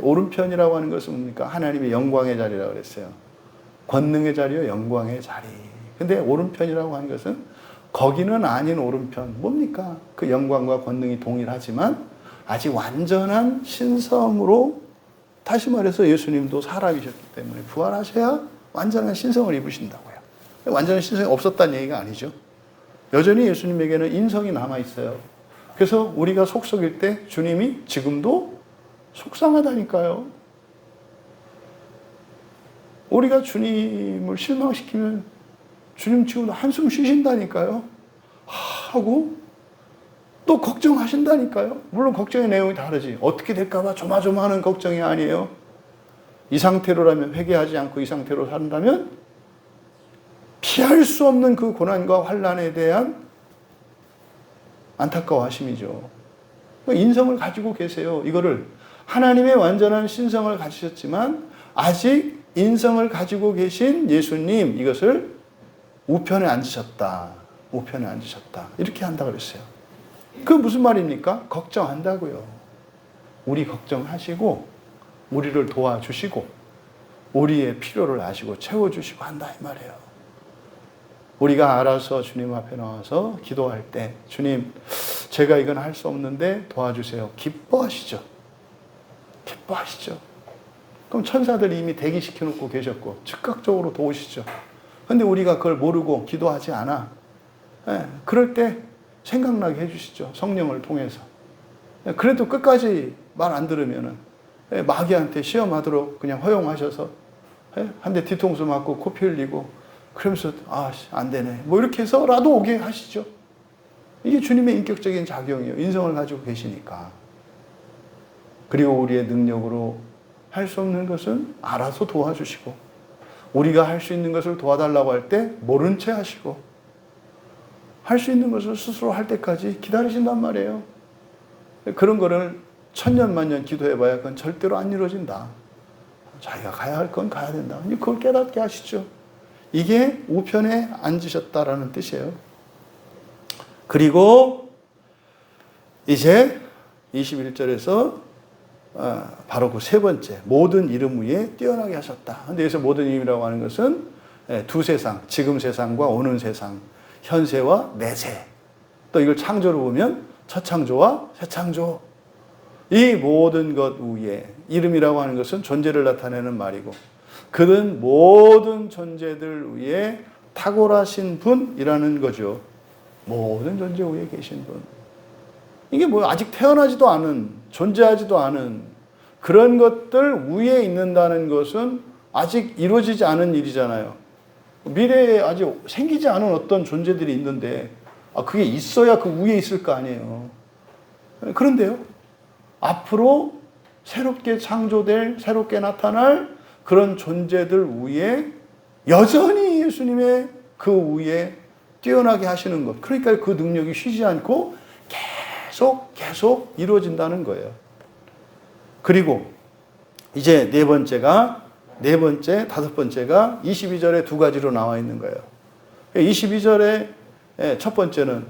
오른편이라고 하는 것은 뭡니까? 하나님의 영광의 자리라고 그랬어요. 권능의 자리요, 영광의 자리. 근데 오른편이라고 하는 것은 거기는 아닌 오른편. 뭡니까? 그 영광과 권능이 동일하지만 아직 완전한 신성으로, 다시 말해서 예수님도 사람이셨기 때문에 부활하셔야 완전한 신성을 입으신다고요. 완전한 신성이 없었다는 얘기가 아니죠. 여전히 예수님에게는 인성이 남아있어요. 그래서 우리가 속썩일 때 주님이 지금도 속상하다니까요. 우리가 주님을 실망시키면 주님 지금도 한숨 쉬신다니까요. 하고 또 걱정하신다니까요. 물론 걱정의 내용이 다르지. 어떻게 될까봐 조마조마하는 걱정이 아니에요. 이 상태로라면, 회개하지 않고 이 상태로 산다면 피할 수 없는 그 고난과 환난에 대한 안타까워하심이죠. 인성을 가지고 계세요. 이거를 하나님의 완전한 신성을 가지셨지만 아직 인성을 가지고 계신 예수님, 이것을 우편에 앉으셨다. 우편에 앉으셨다. 이렇게 한다고 그랬어요. 그 무슨 말입니까? 걱정한다고요. 우리 걱정하시고 우리를 도와주시고 우리의 필요를 아시고 채워주시고 한다, 이 말이에요. 우리가 알아서 주님 앞에 나와서 기도할 때 주님, 제가 이건 할 수 없는데 도와주세요. 기뻐하시죠. 기뻐하시죠. 그럼 천사들이 이미 대기시켜 놓고 계셨고 즉각적으로 도우시죠. 근데 우리가 그걸 모르고 기도하지 않아. 그럴 때 생각나게 해주시죠. 성령을 통해서. 그래도 끝까지 말 안 들으면은 마귀한테 시험하도록 그냥 허용하셔서 한 대 뒤통수 맞고 코피 흘리고 그러면서 안 되네 뭐 이렇게 해서라도 오게 하시죠. 이게 주님의 인격적인 작용이에요. 인성을 가지고 계시니까. 그리고 우리의 능력으로 할 수 없는 것은 알아서 도와주시고, 우리가 할 수 있는 것을 도와달라고 할 때 모른 채 하시고, 할 수 있는 것을 스스로 할 때까지 기다리신단 말이에요. 그런 거를 천년만년 기도해봐야 그건 절대로 안 이루어진다. 자기가 가야 할 건 가야 된다. 그걸 깨닫게 하시죠. 이게 우편에 앉으셨다라는 뜻이에요. 그리고 이제 21절에서 바로 그 세 번째, 모든 이름 위에 뛰어나게 하셨다. 근데 여기서 모든 이름이라고 하는 것은 두 세상, 지금 세상과 오는 세상, 현세와 내세. 또 이걸 창조로 보면 첫 창조와 새 창조. 이 모든 것 위에, 이름이라고 하는 것은 존재를 나타내는 말이고, 그는 모든 존재들 위에 탁월하신 분이라는 거죠. 모든 존재 위에 계신 분. 이게 뭐 아직 태어나지도 않은, 존재하지도 않은 그런 것들 위에 있는다는 것은 아직 이루어지지 않은 일이잖아요. 미래에 아직 생기지 않은 어떤 존재들이 있는데 그게 있어야 그 위에 있을 거 아니에요. 그런데요, 앞으로 새롭게 창조될, 새롭게 나타날 그런 존재들 위에 여전히 예수님의 그 위에 뛰어나게 하시는 것. 그러니까 그 능력이 쉬지 않고 계속 이루어진다는 거예요. 그리고 이제 다섯 번째가 22절에 두 가지로 나와 있는 거예요. 22절에 첫 번째는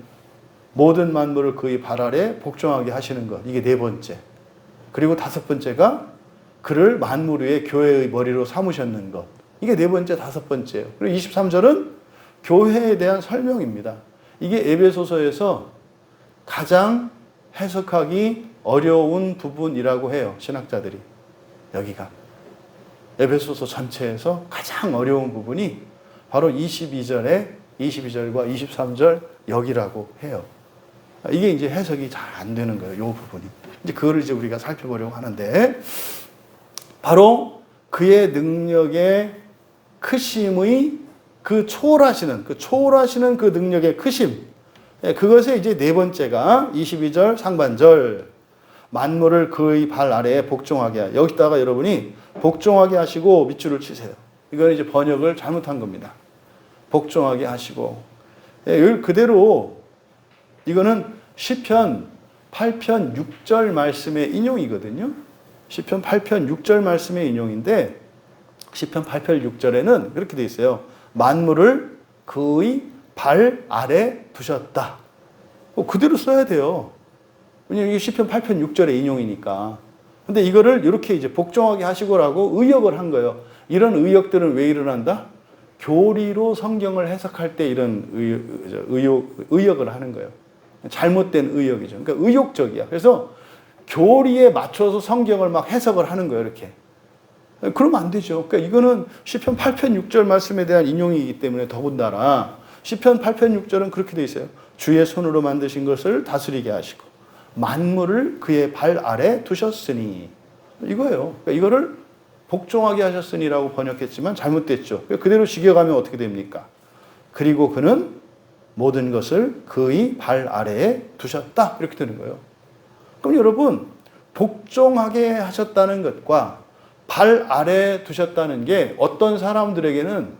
모든 만물을 그의 발 아래 복종하게 하시는 것. 이게 네 번째. 그리고 다섯 번째가 그를 만물 위에 교회의 머리로 삼으셨는 것. 이게 네 번째, 다섯 번째예요. 그리고 23절은 교회에 대한 설명입니다. 이게 에베소서에서 가장 해석하기 어려운 부분이라고 해요. 신학자들이. 여기가. 에베소서 전체에서 가장 어려운 부분이 바로 22절과 23절 여기라고 해요. 이게 이제 해석이 잘 안 되는 거예요. 이 부분이. 이제 그거를 이제 우리가 살펴보려고 하는데, 바로 그의 능력의 크심의 초월하시는 그 능력의 크심. 그것의 이제 네 번째가 22절 상반절. 만물을 그의 발 아래에 복종하게 하여. 여기다가 여러분이 복종하게 하시고 밑줄을 치세요. 이건 이제 번역을 잘못한 겁니다. 복종하게 하시고. 그대로 이거는 시편 8편 6절 말씀의 인용이거든요. 시편 8편 6절 말씀의 인용인데, 시편 8편 6절에는 그렇게 돼 있어요. 만물을 그의 발 아래 두셨다. 그대로 써야 돼요. 왜냐면 이게 시편 8편 6절의 인용이니까. 근데 이거를 이렇게 이제 복종하게 하시고라고 의역을 한 거예요. 이런 의역들은 왜 일어난다? 교리로 성경을 해석할 때 이런 의역을 하는 거예요. 잘못된 의역이죠. 그러니까 의욕적이야. 그래서 교리에 맞춰서 성경을 막 해석을 하는 거예요. 이렇게. 그러면 안 되죠. 그러니까 이거는 시편 8편 6절 말씀에 대한 인용이기 때문에 더군다나 시편 8편 6절은 그렇게 돼 있어요. 주의 손으로 만드신 것을 다스리게 하시고 만물을 그의 발 아래 두셨으니. 이거예요. 그러니까 이거를 복종하게 하셨으니라고 번역했지만 잘못됐죠. 그대로 직역하면 어떻게 됩니까? 그리고 그는 모든 것을 그의 발 아래에 두셨다. 이렇게 되는 거예요. 그럼 여러분, 복종하게 하셨다는 것과 발 아래에 두셨다는 게 어떤 사람들에게는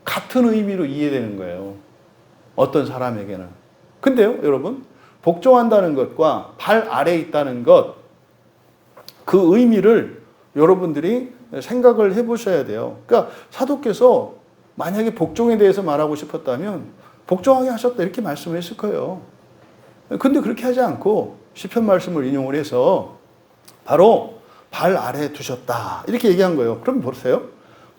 같은 의미로 이해되는 거예요. 어떤 사람에게는. 근데요, 여러분, 복종한다는 것과 발 아래에 있다는 것, 그 의미를 여러분들이 생각을 해보셔야 돼요. 그러니까 사도께서 만약에 복종에 대해서 말하고 싶었다면 복종하게 하셨다 이렇게 말씀을 했을 거예요. 근데 그렇게 하지 않고 시편 말씀을 인용을 해서 바로 발 아래에 두셨다 이렇게 얘기한 거예요. 그럼 보세요.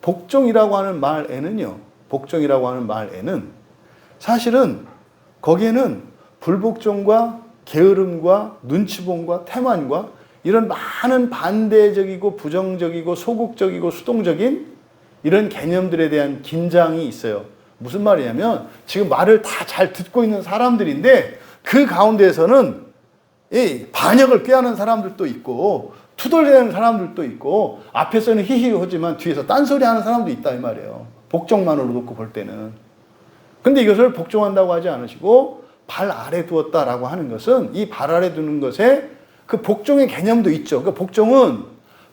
복종이라고 하는 말에는요. 복종이라고 하는 말에는 사실은 거기에는 불복종과 게으름과 눈치봄과 태만과 이런 많은 반대적이고 부정적이고 소극적이고 수동적인 이런 개념들에 대한 긴장이 있어요. 무슨 말이냐면 지금 말을 다 잘 듣고 있는 사람들인데 그 가운데에서는 이 반역을 꾀하는 사람들도 있고 투덜대는 사람들도 있고 앞에서는 히히하지만 뒤에서 딴소리 하는 사람도 있다 이 말이에요. 복종만으로 놓고 볼 때는. 근데 이것을 복종한다고 하지 않으시고 발 아래 두었다라고 하는 것은 이 발 아래 두는 것에 그 복종의 개념도 있죠. 그러니까 복종은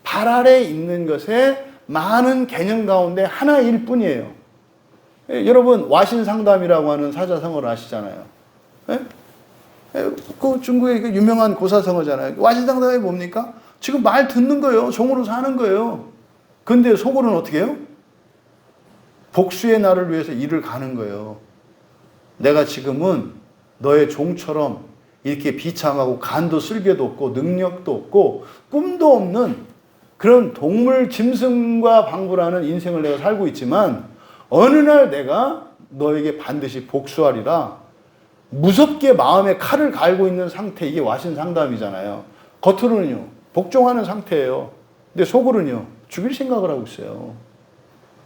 발 아래 있는 것의 많은 개념 가운데 하나일 뿐이에요. 여러분 와신상담이라고 하는 사자성어를 아시잖아요. 그 중국의 그 유명한 고사성어잖아요. 와신상담이 뭡니까? 지금 말 듣는 거예요. 종으로 사는 거예요. 근데 속으로는 어떻게 해요? 복수의 날을 위해서 일을 가는 거예요. 내가 지금은 너의 종처럼 이렇게 비참하고 간도 쓸개도 없고 능력도 없고 꿈도 없는 그런 동물 짐승과 방불하는 인생을 내가 살고 있지만 어느 날 내가 너에게 반드시 복수하리라. 무섭게 마음에 칼을 갈고 있는 상태, 이게 와신상담이잖아요. 겉으로는요 복종하는 상태예요. 근데 속으로는요 죽일 생각을 하고 있어요.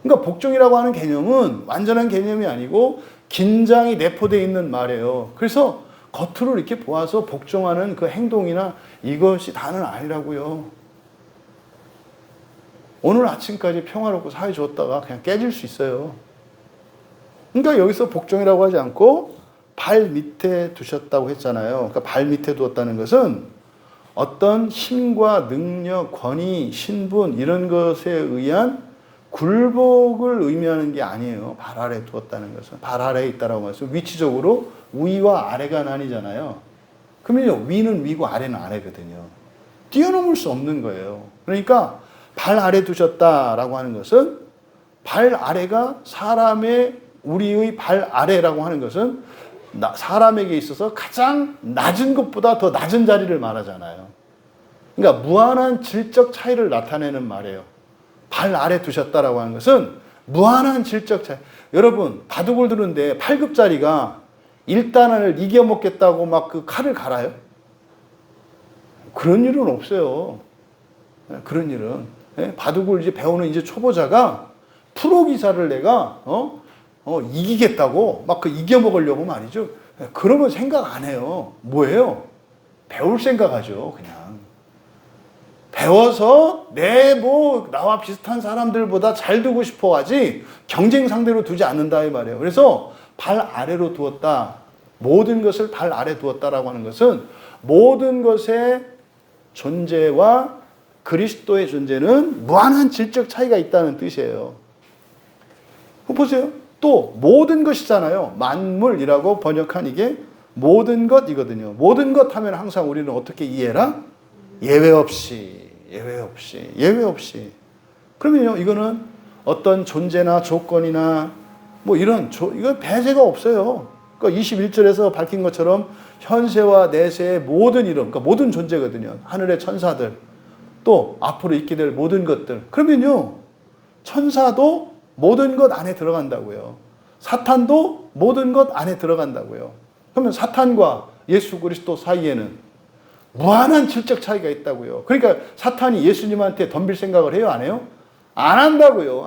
그러니까 복종이라고 하는 개념은 완전한 개념이 아니고 긴장이 내포되어 있는 말이에요. 그래서 겉으로 이렇게 보아서 복종하는 그 행동이나 이것이 다는 아니라고요. 오늘 아침까지 평화롭고 사이 좋았다가 그냥 깨질 수 있어요. 그러니까 여기서 복종이라고 하지 않고 발 밑에 두셨다고 했잖아요. 그러니까 발 밑에 두었다는 것은 어떤 힘과 능력, 권위, 신분 이런 것에 의한 굴복을 의미하는 게 아니에요. 발 아래 두었다는 것은. 발 아래에 있다라고 해서 위치적으로 위와 아래가 나뉘잖아요. 그러면요, 위는 위고 아래는 아래거든요. 뛰어넘을 수 없는 거예요. 그러니까 발 아래 두셨다라고 하는 것은, 발 아래가 우리의 발 아래라고 하는 것은 사람에게 있어서 가장 낮은 것보다 더 낮은 자리를 말하잖아요. 그러니까 무한한 질적 차이를 나타내는 말이에요. 발 아래 두셨다라고 하는 것은 무한한 질적 차이. 여러분, 바둑을 두는데 8급짜리가 1단을 이겨먹겠다고 막 그 칼을 갈아요? 그런 일은 없어요. 그런 일은. 바둑을 이제 배우는 이제 초보자가 프로 기사를 내가 이기겠다고 막 그 이겨먹으려고 말이죠. 그러면 생각 안 해요. 뭐예요? 배울 생각하죠, 그냥. 배워서 나와 비슷한 사람들보다 잘 두고 싶어 하지 경쟁 상대로 두지 않는다 이 말이에요. 그래서 발 아래로 두었다. 모든 것을 발 아래 두었다라고 하는 것은 모든 것의 존재와 그리스도의 존재는 무한한 질적 차이가 있다는 뜻이에요. 보세요. 또 모든 것이잖아요. 만물이라고 번역한 이게 모든 것이거든요. 모든 것 하면 항상 우리는 어떻게 이해라? 예외 없이. 그러면요, 이거는 어떤 존재나 조건이나 뭐 이건 배제가 없어요. 그러니까 21절에서 밝힌 것처럼 현세와 내세의 모든 이름, 그러니까 모든 존재거든요. 하늘의 천사들, 또 앞으로 있게 될 모든 것들. 그러면요, 천사도 모든 것 안에 들어간다고요. 사탄도 모든 것 안에 들어간다고요. 그러면 사탄과 예수 그리스도 사이에는 무한한 질적 차이가 있다고요. 그러니까 사탄이 예수님한테 덤빌 생각을 해요? 안 해요? 안 한다고요.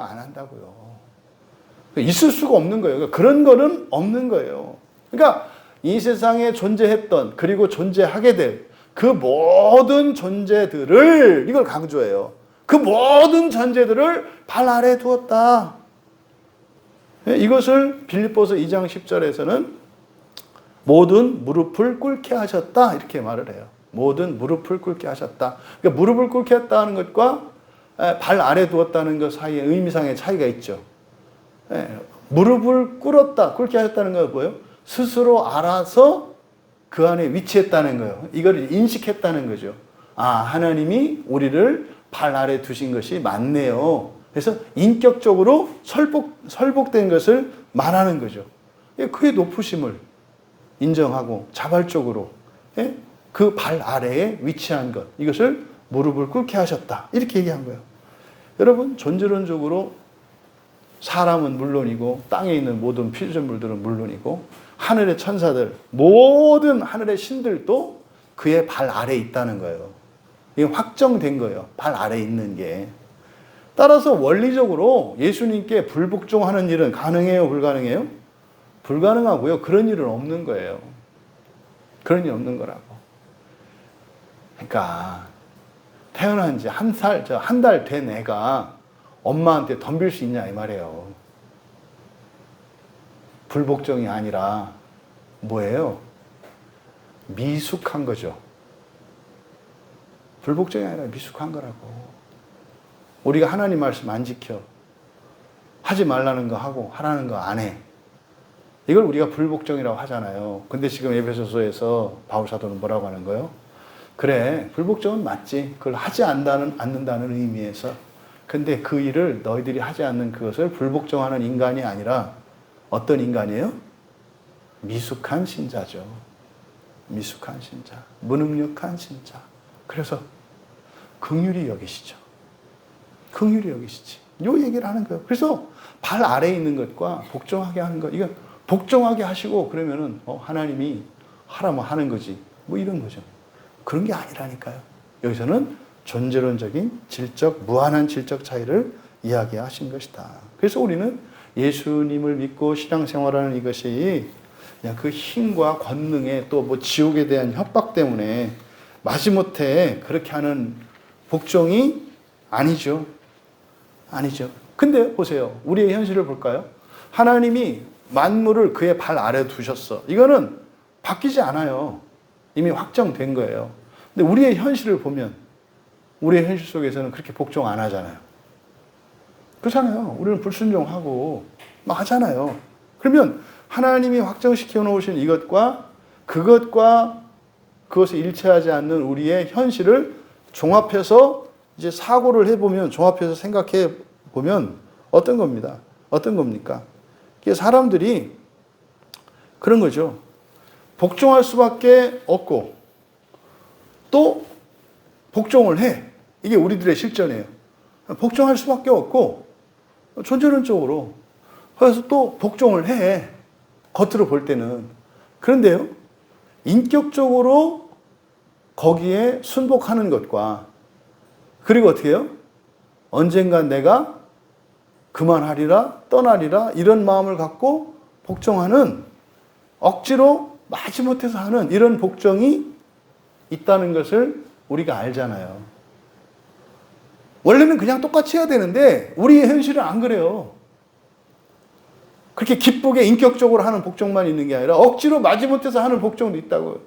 있을 수가 없는 거예요. 그러니까 그런 거는 없는 거예요. 그러니까 이 세상에 존재했던, 그리고 존재하게 될 그 모든 존재들을, 이걸 강조해요. 그 모든 존재들을 발 아래 두었다. 이것을 빌립보서 2장 10절에서는 모든 무릎을 꿇게 하셨다, 이렇게 말을 해요. 모든 무릎을 꿇게 하셨다. 그러니까 무릎을 꿇게 했다는 것과 발 아래 두었다는 것 사이에 의미상의 차이가 있죠. 무릎을 꿇게 하셨다는 건 뭐예요? 스스로 알아서 그 안에 위치했다는 거예요. 이걸 인식했다는 거죠. 하나님이 우리를 발 아래 두신 것이 맞네요. 그래서 인격적으로 설복된 것을 말하는 거죠. 그의 높으심을 인정하고 자발적으로 그 발 아래에 위치한 것, 이것을 무릎을 꿇게 하셨다, 이렇게 얘기한 거예요. 여러분, 존재론적으로 사람은 물론이고 땅에 있는 모든 피조물들은 물론이고 하늘의 천사들, 모든 하늘의 신들도 그의 발 아래에 있다는 거예요. 이게 확정된 거예요. 발 아래에 있는 게. 따라서 원리적으로 예수님께 불복종하는 일은 가능해요? 불가능해요? 불가능하고요. 그런 일은 없는 거예요. 그런 일이 없는 거라고. 그러니까 태어난 지 한 달 된 애가 엄마한테 덤빌 수 있냐 이 말이에요. 불복종이 아니라 뭐예요? 미숙한 거죠. 불복종이 아니라 미숙한 거라고. 우리가 하나님 말씀 안 지켜, 하지 말라는 거 하고 하라는 거 안 해, 이걸 우리가 불복종이라고 하잖아요. 근데 지금 에베소서에서 바울 사도는 뭐라고 하는 거예요? 그래, 불복종은 맞지. 그걸 하지 않는다는 의미에서. 근데 그 일을 너희들이 하지 않는 그것을 불복종하는 인간이 아니라 어떤 인간이에요? 미숙한 신자죠. 미숙한 신자. 무능력한 신자. 그래서 긍휼히 여기시죠. 긍휼히 여기시지. 요 얘기를 하는 거예요. 그래서 발 아래에 있는 것과 복종하게 하는 것, 이건 복종하게 하시고 그러면은 하나님이 하라면 하는 거지, 뭐 이런 거죠. 그런 게 아니라니까요. 여기서는 존재론적인 무한한 질적 차이를 이야기하신 것이다. 그래서 우리는 예수님을 믿고 신앙생활하는 이것이 그냥 그 힘과 권능에 또 뭐 지옥에 대한 협박 때문에 마지못해 그렇게 하는 복종이 아니죠. 근데 보세요. 우리의 현실을 볼까요? 하나님이 만물을 그의 발 아래 두셨어. 이거는 바뀌지 않아요. 이미 확정된 거예요. 근데 우리의 현실을 보면 우리의 현실 속에서는 그렇게 복종 안 하잖아요. 그렇잖아요. 우리는 불순종하고 막 하잖아요. 그러면 하나님이 확정시켜 놓으신 이것과 그것을 일치하지 않는 우리의 현실을 종합해서 이제 사고를 해보면, 종합해서 생각해 보면 어떤 겁니다. 어떤 겁니까? 이게 사람들이 그런 거죠. 복종할 수밖에 없고 또 복종을 해. 이게 우리들의 실전이에요. 복종할 수밖에 없고 존재론적으로 그래서 또 복종을 해. 겉으로 볼 때는. 그런데요, 인격적으로 거기에 순복하는 것과 그리고 어떻게 해요? 언젠간 내가 그만하리라, 떠나리라 이런 마음을 갖고 복종하는, 억지로 마지못해서 하는 이런 복종이 있다는 것을 우리가 알잖아요. 원래는 그냥 똑같이 해야 되는데 우리의 현실은 안 그래요. 그렇게 기쁘게 인격적으로 하는 복종만 있는 게 아니라 억지로 마지못해서 하는 복종도 있다고.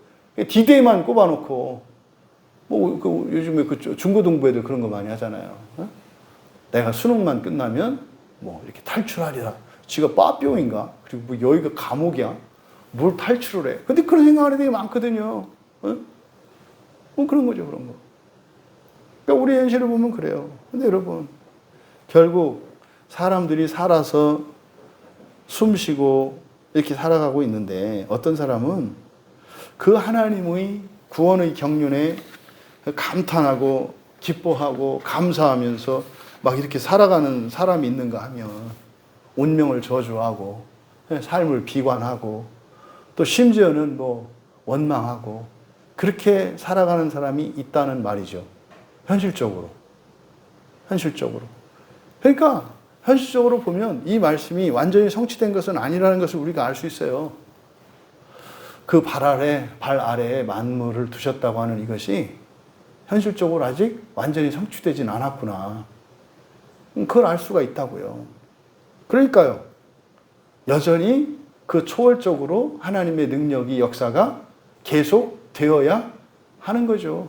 디데이만 꼽아놓고 요즘에 중고등부 애들 그런 거 많이 하잖아요. 내가 수능만 끝나면 이렇게 탈출하리라. 지가 빠삐용인가? 그리고 여기가 감옥이야? 뭘 탈출을 해? 근데 그런 생각하는 애들이 많거든요. 그런 거죠, 그런 거. 그러니까 우리 현실을 보면 그래요. 근데 여러분, 결국 사람들이 살아서 숨 쉬고 이렇게 살아가고 있는데 어떤 사람은 그 하나님의 구원의 경륜에 감탄하고 기뻐하고 감사하면서 막 이렇게 살아가는 사람이 있는가 하면 운명을 저주하고 삶을 비관하고 또 심지어는 원망하고 그렇게 살아가는 사람이 있다는 말이죠. 현실적으로. 그러니까 현실적으로 보면 이 말씀이 완전히 성취된 것은 아니라는 것을 우리가 알 수 있어요. 그 발 아래에 만물을 두셨다고 하는 이것이 현실적으로 아직 완전히 성취되진 않았구나. 그걸 알 수가 있다고요. 그러니까요, 여전히 그 초월적으로 하나님의 능력이, 역사가 계속 되어야 하는 거죠.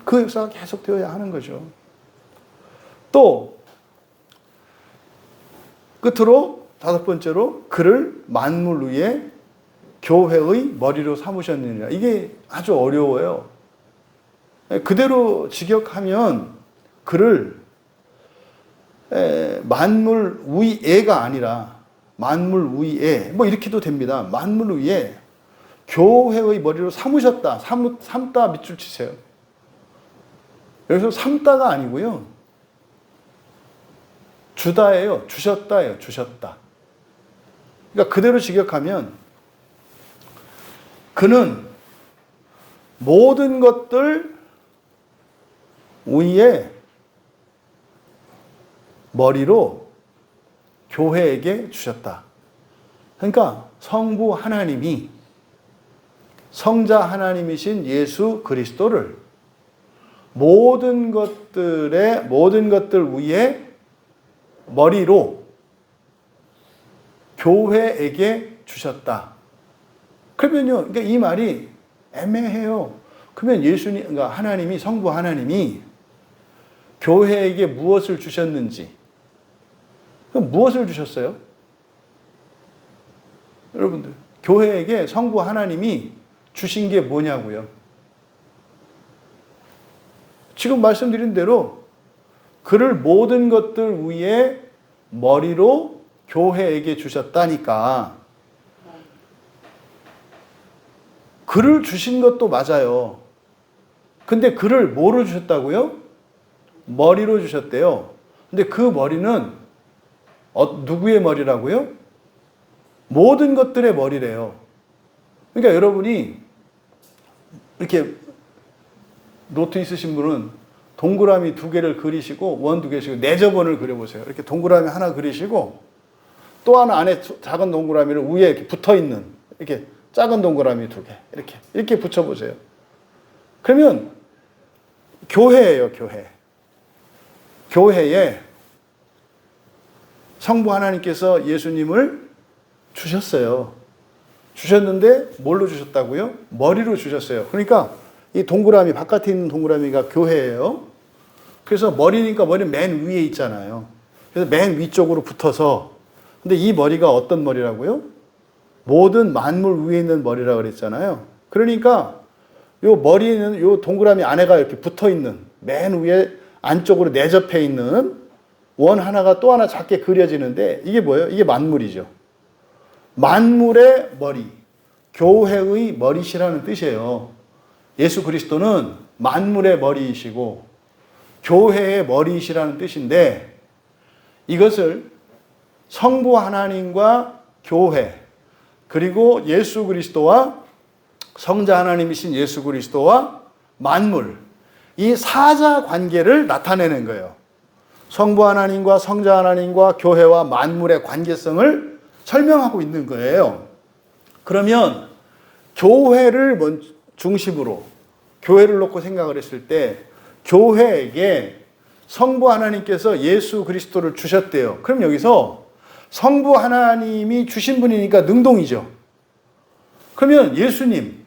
그 역사가 계속 되어야 하는 거죠. 또 끝으로 다섯 번째로 그를 만물 위에 교회의 머리로 삼으셨느니라. 이게 아주 어려워요. 그대로 직역하면 그를 만물 위에가 아니라 만물 위에 이렇게도 됩니다. 만물 위에 교회의 머리로 삼으셨다. 삼다 밑줄 치세요. 여기서 삼다가 아니고요. 주다예요. 주셨다예요. 주셨다. 그러니까 그대로 직역하면 그는 모든 것들 위에 머리로 교회에게 주셨다. 그러니까 성부 하나님이, 성자 하나님이신 예수 그리스도를 모든 것들 위에 머리로 교회에게 주셨다. 그러면요, 그러니까 이 말이 애매해요. 그러면 그러니까 하나님이, 성부 하나님이 교회에게 무엇을 주셨는지, 그럼 무엇을 주셨어요? 여러분들, 교회에게 성부 하나님이 주신 게 뭐냐고요? 지금 말씀드린 대로 그를 모든 것들 위에 머리로 교회에게 주셨다니까. 그를 주신 것도 맞아요. 근데 그를 뭐로 주셨다고요? 머리로 주셨대요. 근데 그 머리는 누구의 머리라고요? 모든 것들의 머리래요. 그러니까 여러분이 이렇게 노트 있으신 분은 동그라미 2개를 그리시고 원 2개씩 4점원을 그려보세요. 이렇게 동그라미 하나 그리시고 또 하나 안에 작은 동그라미를 위에 이렇게 붙어있는 이렇게 작은 동그라미 2개 이렇게 붙여보세요. 그러면 교회예요. 교회에 성부 하나님께서 예수님을 주셨어요. 주셨는데 뭘로 주셨다고요? 머리로 주셨어요. 그러니까 이 동그라미, 바깥에 있는 동그라미가 교회예요. 그래서 머리니까 머리 맨 위에 있잖아요. 그래서 맨 위쪽으로 붙어서, 근데 이 머리가 어떤 머리라고요? 모든 만물 위에 있는 머리라고 그랬잖아요. 그러니까 요 머리는 요 동그라미 안에가 이렇게 붙어 있는, 맨 위에 안쪽으로 내접해 있는 원 하나가 또 하나 작게 그려지는데, 이게 뭐예요? 이게 만물이죠. 만물의 머리, 교회의 머리시라는 뜻이에요. 예수 그리스도는 만물의 머리이시고 교회의 머리이시라는 뜻인데, 이것을 성부 하나님과 교회, 그리고 예수 그리스도와 성자 하나님이신 예수 그리스도와 만물, 이 사자 관계를 나타내는 거예요. 성부 하나님과 성자 하나님과 교회와 만물의 관계성을 설명하고 있는 거예요. 그러면 교회를 중심으로, 교회를 놓고 생각을 했을 때 교회에게 성부 하나님께서 예수 그리스도를 주셨대요. 그럼 여기서 성부 하나님이 주신 분이니까 능동이죠. 그러면 예수님,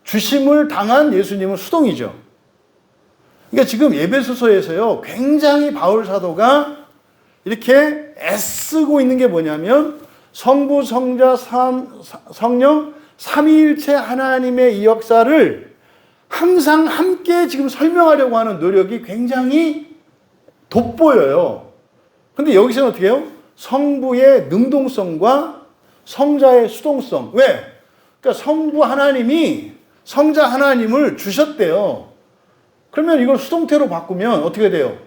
주심을 당한 예수님은 수동이죠. 그러니까 지금 에베소서에서요, 굉장히 바울 사도가 이렇게 애쓰고 있는 게 뭐냐면, 성부, 성자, 성령, 삼위일체 하나님의 이 역사를 항상 함께 지금 설명하려고 하는 노력이 굉장히 돋보여요. 근데 여기서는 어떻게 해요? 성부의 능동성과 성자의 수동성. 왜? 그러니까 성부 하나님이 성자 하나님을 주셨대요. 그러면 이걸 수동태로 바꾸면 어떻게 돼요?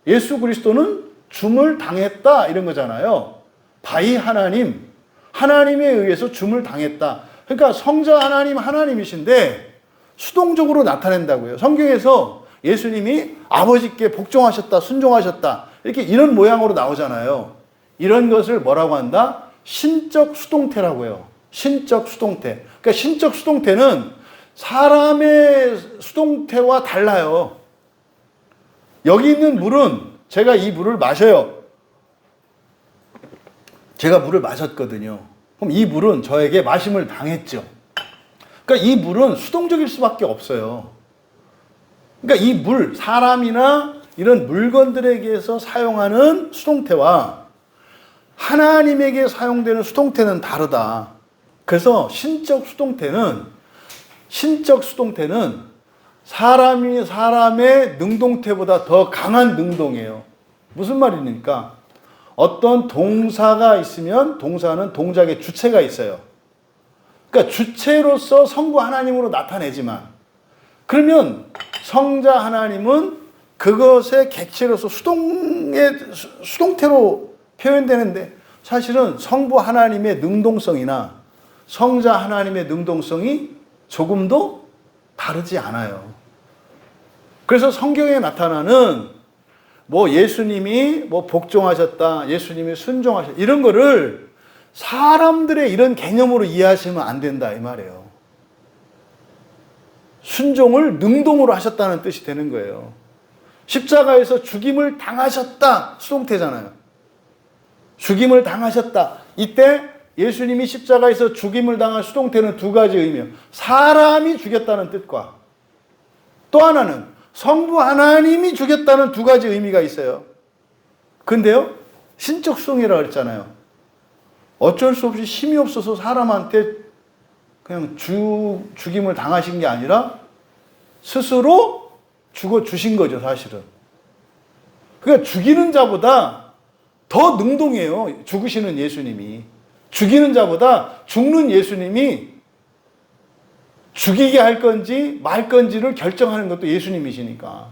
예수 그리스도는 줌을 당했다, 이런 거잖아요. 바이 하나님, 하나님에 의해서 줌을 당했다. 그러니까 성자 하나님, 하나님이신데 수동적으로 나타낸다고요. 성경에서 예수님이 아버지께 복종하셨다, 순종하셨다, 이렇게 이런 모양으로 나오잖아요. 이런 것을 뭐라고 한다? 신적 수동태라고요. 신적 수동태. 그러니까 신적 수동태는 사람의 수동태와 달라요. 여기 있는 물은, 제가 이 물을 마셔요. 제가 물을 마셨거든요. 그럼 이 물은 저에게 마심을 당했죠. 그러니까 이 물은 수동적일 수밖에 없어요. 그러니까 이 물, 사람이나 이런 물건들에게서 사용하는 수동태와 하나님에게 사용되는 수동태는 다르다. 그래서 신적 수동태는 사람의 능동태보다 더 강한 능동이에요. 무슨 말입니까? 어떤 동사가 있으면 동사는 동작의 주체가 있어요. 그러니까 주체로서 성부 하나님으로 나타내지만, 그러면 성자 하나님은 그것의 객체로서 수동태로 표현되는데, 사실은 성부 하나님의 능동성이나 성자 하나님의 능동성이 조금도 다르지 않아요. 그래서 성경에 나타나는 예수님이 복종하셨다, 예수님이 순종하셨다, 이런 거를 사람들의 이런 개념으로 이해하시면 안 된다, 이 말이에요. 순종을 능동으로 하셨다는 뜻이 되는 거예요. 십자가에서 죽임을 당하셨다, 수동태잖아요. 죽임을 당하셨다. 이때 예수님이 십자가에서 죽임을 당한 수동태는 두 가지 의미예요. 사람이 죽였다는 뜻과 또 하나는 성부 하나님이 죽였다는 두 가지 의미가 있어요. 근데요, 신적 수동이라고 했잖아요. 어쩔 수 없이 힘이 없어서 사람한테 그냥 죽임을 당하신 게 아니라 스스로 죽어주신 거죠, 사실은. 그러니까 죽이는 자보다 더 능동이에요, 죽으시는 예수님이. 죽이는 자보다 죽는 예수님이 죽이게 할 건지 말 건지를 결정하는 것도 예수님이시니까.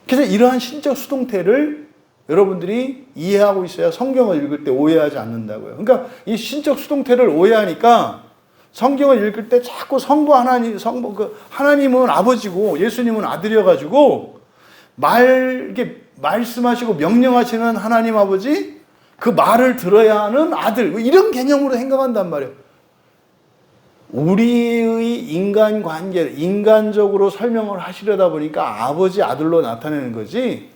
그래서 이러한 신적 수동태를 여러분들이 이해하고 있어야 성경을 읽을 때 오해하지 않는다고요. 그러니까 이 신적 수동태를 오해하니까 성경을 읽을 때 자꾸 성부 하나님, 하나님은 아버지고 예수님은 아들이어가지고 이렇게 말씀하시고 명령하시는 하나님 아버지, 그 말을 들어야 하는 아들, 이런 개념으로 생각한단 말이에요. 우리의 인간 관계를 인간적으로 설명을 하시려다 보니까 아버지, 아들로 나타내는 거지,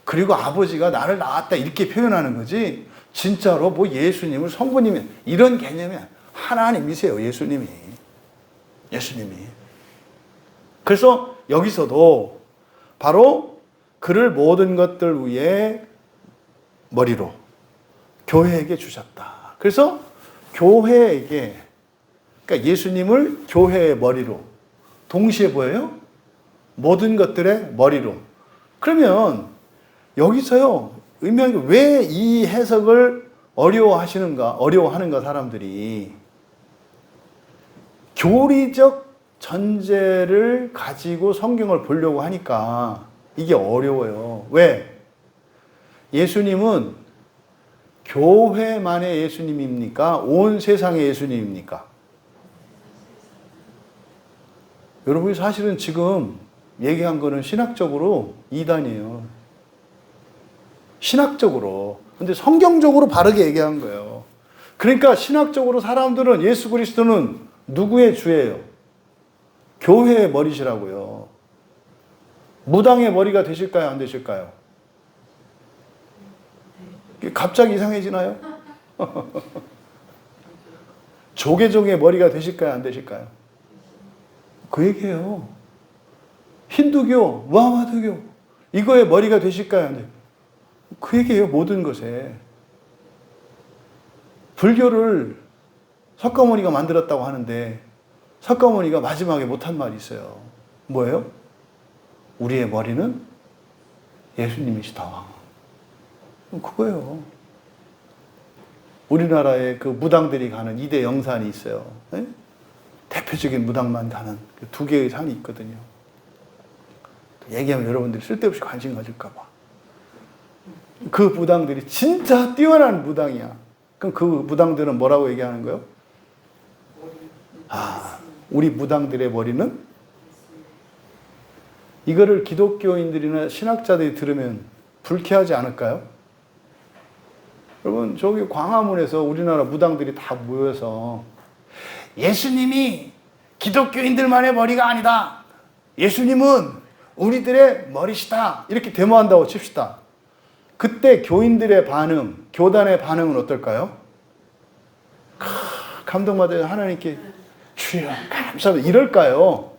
그리고 아버지가 나를 낳았다 이렇게 표현하는 거지, 진짜로 예수님을 성부님이 이런 개념이 하나님이세요, 예수님이. 그래서 여기서도 바로 그를 모든 것들 위에 머리로 교회에게 주셨다. 그래서 교회에게, 그러니까 예수님을 교회의 머리로 동시에 보여요? 모든 것들의 머리로. 그러면 여기서요, 의미한 게 왜 이 해석을 어려워하는가, 사람들이. 교리적 전제를 가지고 성경을 보려고 하니까 이게 어려워요. 왜? 예수님은 교회만의 예수님입니까? 온 세상의 예수님입니까? 여러분이 사실은 지금 얘기한 거는 신학적으로 이단이에요. 신학적으로. 근데 성경적으로 바르게 얘기한 거예요. 그러니까 신학적으로 사람들은 예수 그리스도는 누구의 주예요? 교회의 머리시라고요. 무당의 머리가 되실까요? 안 되실까요? 갑자기 이상해지나요? 조계종의 머리가 되실까요? 안 되실까요? 그 얘기예요. 힌두교, 무하마드교, 이거의 머리가 되실까요? 안 돼요? 그 얘기예요. 모든 것에. 불교를 석가모니가 만들었다고 하는데 석가모니가 마지막에 못한 말이 있어요. 뭐예요? 우리의 머리는 예수님이시다. 그거예요. 우리나라에 그 무당들이 가는 2대 영산이 있어요. 네? 대표적인 무당만 가는 두 개의 산이 있거든요. 얘기하면 여러분들이 쓸데없이 관심 가질까 봐. 그 무당들이 진짜 뛰어난 무당이야. 그럼 그 무당들은 뭐라고 얘기하는 거예요? 우리 무당들의 머리는? 이거를 기독교인들이나 신학자들이 들으면 불쾌하지 않을까요? 여러분, 저기 광화문에서 우리나라 무당들이 다 모여서 예수님이 기독교인들만의 머리가 아니다. 예수님은 우리들의 머리시다. 이렇게 데모한다고 칩시다. 그때 교인들의 반응, 교단의 반응은 어떨까요? 감동받아요. 하나님께 주여 감사합니다. 이럴까요?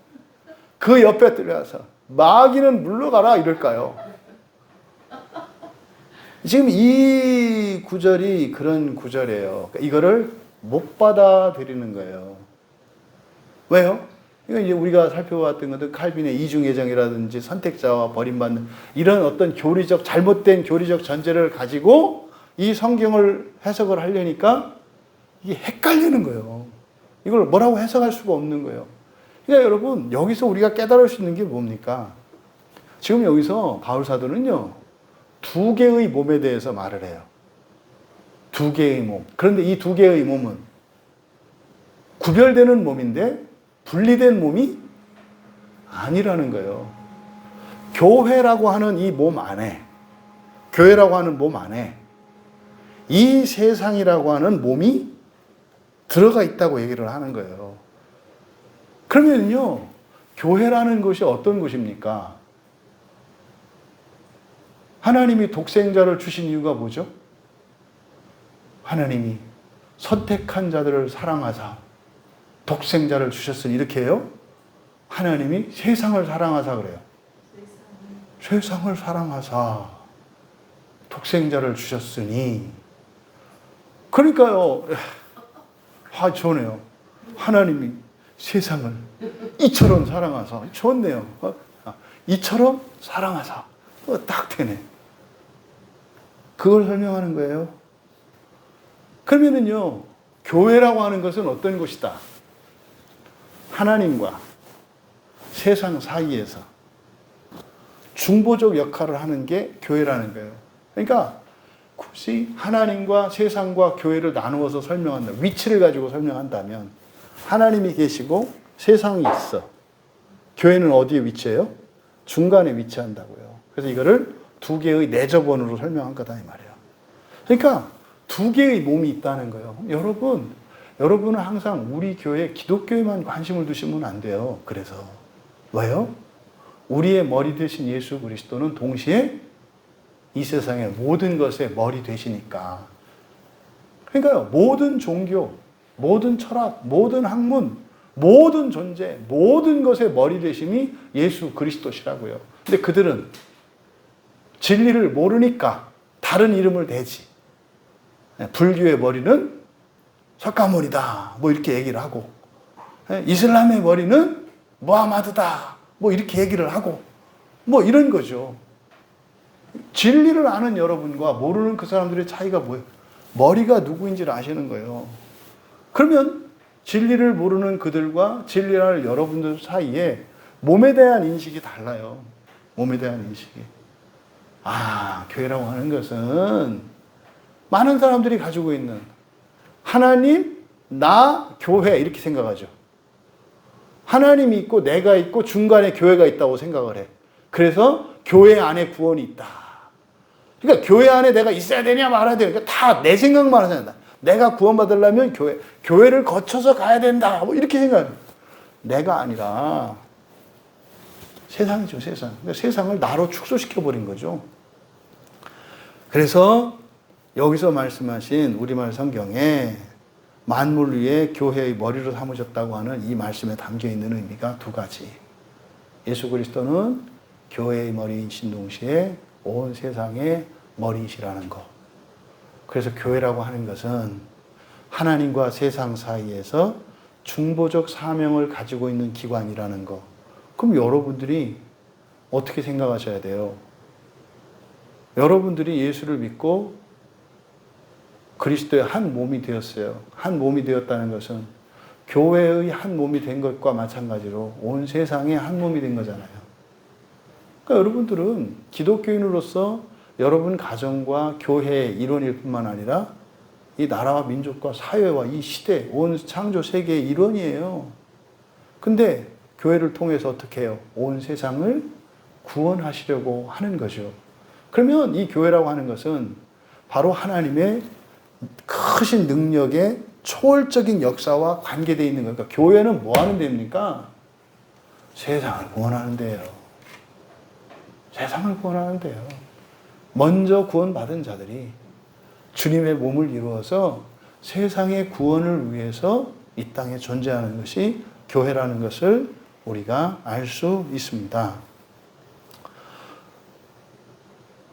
그 옆에 들어가서 마귀는 물러가라 이럴까요? 지금 이 구절이 그런 구절이에요. 이거를 못 받아들이는 거예요. 왜요? 이거 이제 우리가 살펴봤던 것도 칼빈의 이중예정이라든지 선택자와 버림받는 이런 어떤 잘못된 교리적 전제를 가지고 이 성경을 해석을 하려니까 이게 헷갈리는 거예요. 이걸 뭐라고 해석할 수가 없는 거예요. 그러니까 여러분, 여기서 우리가 깨달을 수 있는 게 뭡니까? 지금 여기서 바울 사도는요, 두 개의 몸에 대해서 말을 해요. 두 개의 몸. 그런데 이 두 개의 몸은 구별되는 몸인데 분리된 몸이 아니라는 거예요. 교회라고 하는 이 몸 안에, 교회라고 하는 몸 안에 이 세상이라고 하는 몸이 들어가 있다고 얘기를 하는 거예요. 그러면요, 교회라는 것이 어떤 것입니까? 하나님이 독생자를 주신 이유가 뭐죠? 하나님이 선택한 자들을 사랑하사 독생자를 주셨으니 이렇게 해요? 하나님이 세상을 사랑하사 그래요. 세상을 사랑하사 독생자를 주셨으니. 그러니까요, 좋네요. 하나님이 세상을 이처럼 사랑하사. 좋네요. 이처럼 사랑하사. 딱 되네. 그걸 설명하는 거예요. 그러면은요, 교회라고 하는 것은 어떤 곳이다? 하나님과 세상 사이에서 중보적 역할을 하는 게 교회라는 거예요. 그러니까 굳이 하나님과 세상과 교회를 나누어서 설명한다. 위치를 가지고 설명한다면 하나님이 계시고 세상이 있어. 교회는 어디에 위치해요? 중간에 위치한다고요. 그래서 이거를 두 개의 내저번으로 설명한 거다 이 말이에요. 그러니까 두 개의 몸이 있다는 거예요. 여러분은 항상 우리 교회 기독교에만 관심을 두시면 안 돼요. 그래서 왜요? 우리의 머리 되신 예수 그리스도는 동시에 이 세상의 모든 것의 머리 되시니까. 그러니까요, 모든 종교, 모든 철학, 모든 학문, 모든 존재, 모든 것의 머리 되심이 예수 그리스도시라고요. 근데 그들은 진리를 모르니까 다른 이름을 대지. 불교의 머리는 석가모니다. 뭐 이렇게 얘기를 하고, 이슬람의 머리는 무하마드다. 뭐 이렇게 얘기를 하고, 뭐 이런 거죠. 진리를 아는 여러분과 모르는 그 사람들의 차이가 뭐예요? 머리가 누구인지를 아시는 거예요. 그러면 진리를 모르는 그들과 진리를 알 여러분들 사이에 몸에 대한 인식이 달라요. 몸에 대한 인식이. 교회라고 하는 것은 많은 사람들이 가지고 있는 하나님, 나, 교회 이렇게 생각하죠. 하나님이 있고 내가 있고 중간에 교회가 있다고 생각을 해. 그래서 교회 안에 구원이 있다. 그러니까 교회 안에 내가 있어야 되냐 말아야 되냐. 그러니까 다 내 생각만 하잖아. 내가 구원받으려면 교회를 거쳐서 가야 된다. 뭐 이렇게 생각해요. 내가 아니라 세상이죠, 세상. 그러니까 세상을 나로 축소시켜버린 거죠. 그래서 여기서 말씀하신 우리말 성경에 만물 위에 교회의 머리로 삼으셨다고 하는 이 말씀에 담겨 있는 의미가 두 가지. 예수 그리스도는 교회의 머리이신 동시에 온 세상의 머리이시라는 것. 그래서 교회라고 하는 것은 하나님과 세상 사이에서 중보적 사명을 가지고 있는 기관이라는 것. 그럼 여러분들이 어떻게 생각하셔야 돼요? 여러분들이 예수를 믿고 그리스도의 한 몸이 되었어요. 한 몸이 되었다는 것은 교회의 한 몸이 된 것과 마찬가지로 온 세상의 한 몸이 된 거잖아요. 그러니까 여러분들은 기독교인으로서 여러분 가정과 교회의 일원일 뿐만 아니라 이 나라와 민족과 사회와 이 시대, 온 창조 세계의 일원이에요. 근데 교회를 통해서 어떻게 해요? 온 세상을 구원하시려고 하는 거죠. 그러면 이 교회라고 하는 것은 바로 하나님의 크신 능력의 초월적인 역사와 관계되어 있는 거니까 교회는 뭐 하는 데입니까? 세상을 구원하는 데예요. 세상을 구원하는 데예요. 먼저 구원받은 자들이 주님의 몸을 이루어서 세상의 구원을 위해서 이 땅에 존재하는 것이 교회라는 것을 우리가 알 수 있습니다.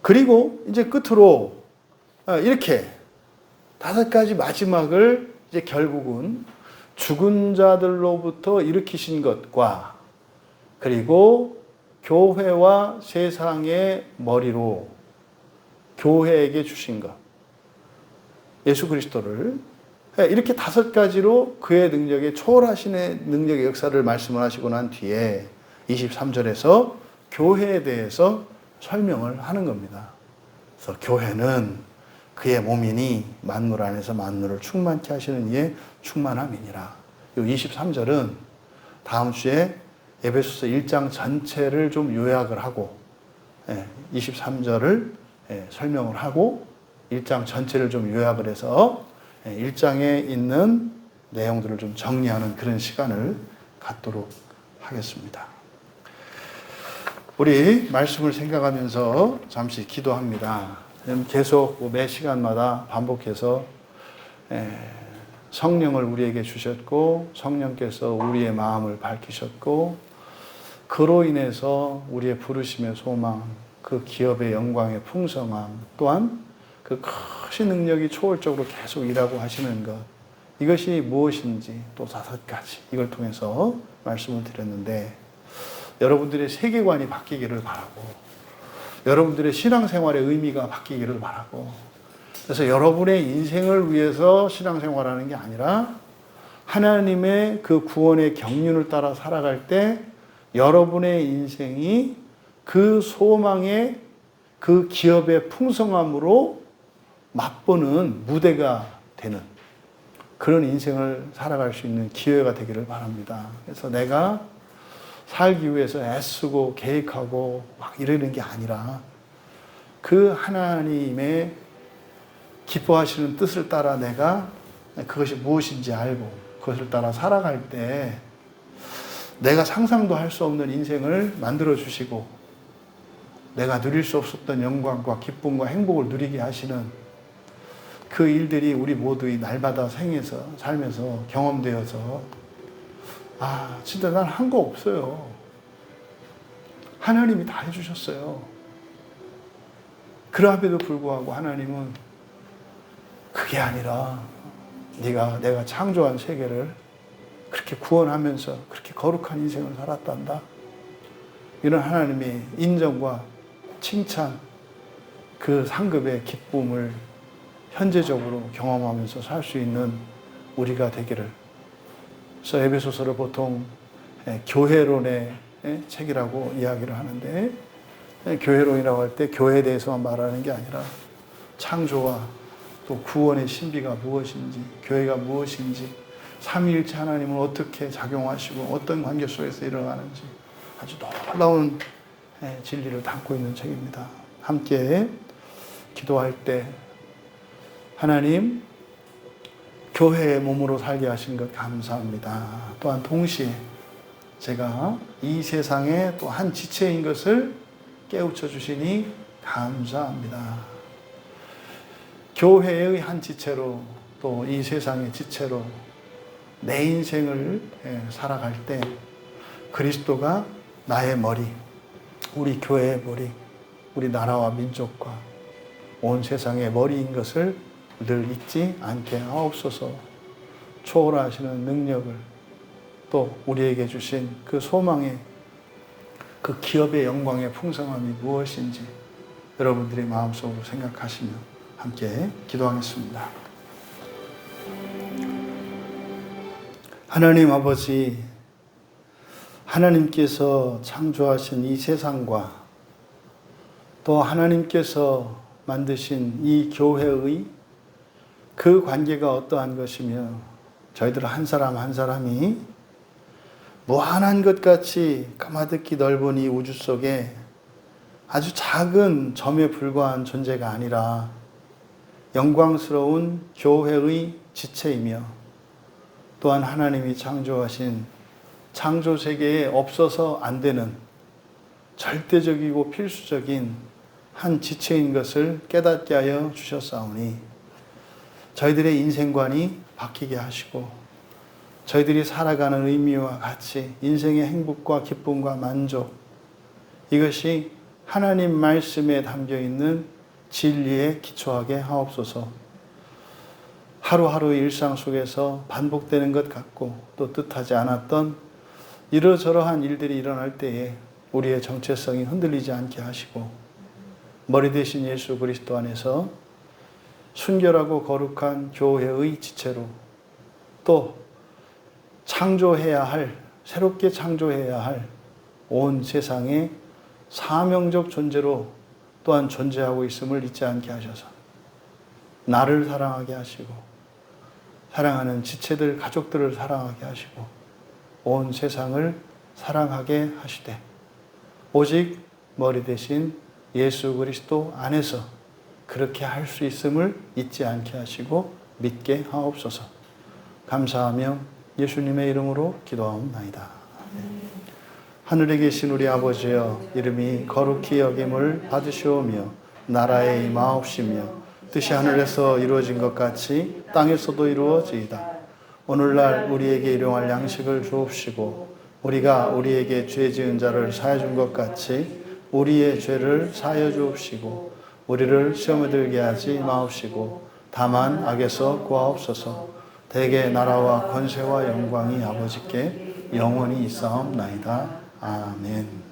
그리고 이제 끝으로 이렇게 5가지 마지막을 이제 결국은 죽은 자들로부터 일으키신 것과 그리고 교회와 세상의 머리로 교회에게 주신 것, 예수 그리스도를 이렇게 5가지로 그의 능력의 초월하신 능력의 역사를 말씀을 하시고 난 뒤에 23절에서 교회에 대해서 설명을 하는 겁니다. 그래서 교회는 그의 몸이니 만물 안에서 만물을 충만케 하시는 이의 충만함이니라. 이 23절은 다음 주에 에베소서 1장 전체를 좀 요약을 하고 23절을 설명을 하고 1장 전체를 좀 요약을 해서 1장에 있는 내용들을 좀 정리하는 그런 시간을 갖도록 하겠습니다. 우리 말씀을 생각하면서 잠시 기도합니다. 계속 매 시간마다 반복해서 성령을 우리에게 주셨고 성령께서 우리의 마음을 밝히셨고 그로 인해서 우리의 부르심의 소망, 그 기업의 영광의 풍성함 또한 그 크신 능력이 초월적으로 계속 일하고 하시는 것, 이것이 무엇인지 또 5가지 이걸 통해서 말씀을 드렸는데 여러분들의 세계관이 바뀌기를 바라고 여러분들의 신앙생활의 의미가 바뀌기를 바라고 그래서 여러분의 인생을 위해서 신앙생활하는 게 아니라 하나님의 그 구원의 경륜을 따라 살아갈 때 여러분의 인생이 그 소망의 그 기업의 풍성함으로 맛보는 무대가 되는 그런 인생을 살아갈 수 있는 기회가 되기를 바랍니다. 그래서 내가 살기 위해서 애쓰고 계획하고 막 이러는 게 아니라 그 하나님의 기뻐하시는 뜻을 따라 내가 그것이 무엇인지 알고 그것을 따라 살아갈 때 내가 상상도 할 수 없는 인생을 만들어 주시고 내가 누릴 수 없었던 영광과 기쁨과 행복을 누리게 하시는 그 일들이 우리 모두의 날마다 생에서 살면서 경험되어서 진짜 난 한 거 없어요. 하나님이 다 해주셨어요. 그럼에도 불구하고 하나님은 그게 아니라 내가 창조한 세계를 그렇게 구원하면서 그렇게 거룩한 인생을 살았단다. 이런 하나님의 인정과 칭찬, 그 상급의 기쁨을 현재적으로 경험하면서 살 수 있는 우리가 되기를. 그래서 에베소서를 보통 교회론의 책이라고 이야기를 하는데, 교회론이라고 할 때 교회에 대해서만 말하는 게 아니라 창조와 또 구원의 신비가 무엇인지, 교회가 무엇인지, 삼위일체 하나님은 어떻게 작용하시고 어떤 관계 속에서 일어나는지 아주 놀라운 진리를 담고 있는 책입니다. 함께 기도할 때 하나님, 교회의 몸으로 살게 하신 것 감사합니다. 또한 동시에 제가 이 세상의 또 한 지체인 것을 깨우쳐 주시니 감사합니다. 교회의 한 지체로 또 이 세상의 지체로 내 인생을 살아갈 때 그리스도가 나의 머리, 우리 교회의 머리, 우리 나라와 민족과 온 세상의 머리인 것을 늘 잊지 않게 하옵소서. 초월하시는 능력을 또 우리에게 주신 그 소망의 그 기업의 영광의 풍성함이 무엇인지 여러분들이 마음속으로 생각하시며 함께 기도하겠습니다. 하나님 아버지, 하나님께서 창조하신 이 세상과 또 하나님께서 만드신 이 교회의 그 관계가 어떠한 것이며 저희들 한 사람 한 사람이 무한한 것 같이 까마득히 넓은 이 우주 속에 아주 작은 점에 불과한 존재가 아니라 영광스러운 교회의 지체이며 또한 하나님이 창조하신 창조세계에 없어서 안 되는 절대적이고 필수적인 한 지체인 것을 깨닫게 하여 주셨사오니 저희들의 인생관이 바뀌게 하시고 저희들이 살아가는 의미와 가치, 인생의 행복과 기쁨과 만족, 이것이 하나님 말씀에 담겨있는 진리에 기초하게 하옵소서. 하루하루 일상 속에서 반복되는 것 같고 또 뜻하지 않았던 이러저러한 일들이 일어날 때에 우리의 정체성이 흔들리지 않게 하시고 머리 대신 예수 그리스도 안에서 순결하고 거룩한 교회의 지체로 또 창조해야 할, 새롭게 창조해야 할 온 세상의 사명적 존재로 또한 존재하고 있음을 잊지 않게 하셔서 나를 사랑하게 하시고 사랑하는 지체들, 가족들을 사랑하게 하시고 온 세상을 사랑하게 하시되 오직 머리 대신 예수 그리스도 안에서 그렇게 할 수 있음을 잊지 않게 하시고 믿게 하옵소서. 감사하며 예수님의 이름으로 기도하옵나이다. 하늘에 계신 우리 아버지여, 이름이 거룩히 여김을 받으시오며 나라에 임하옵시며 뜻이 하늘에서 이루어진 것 같이 땅에서도 이루어지이다. 오늘날 우리에게 일용할 양식을 주옵시고 우리가 우리에게 죄 지은 자를 사하여 준 것 같이 우리의 죄를 사하여 주옵시고 우리를 시험에 들게 하지 마옵시고 다만 악에서 구하옵소서. 대개 나라와 권세와 영광이 아버지께 영원히 있사옵나이다. 아멘.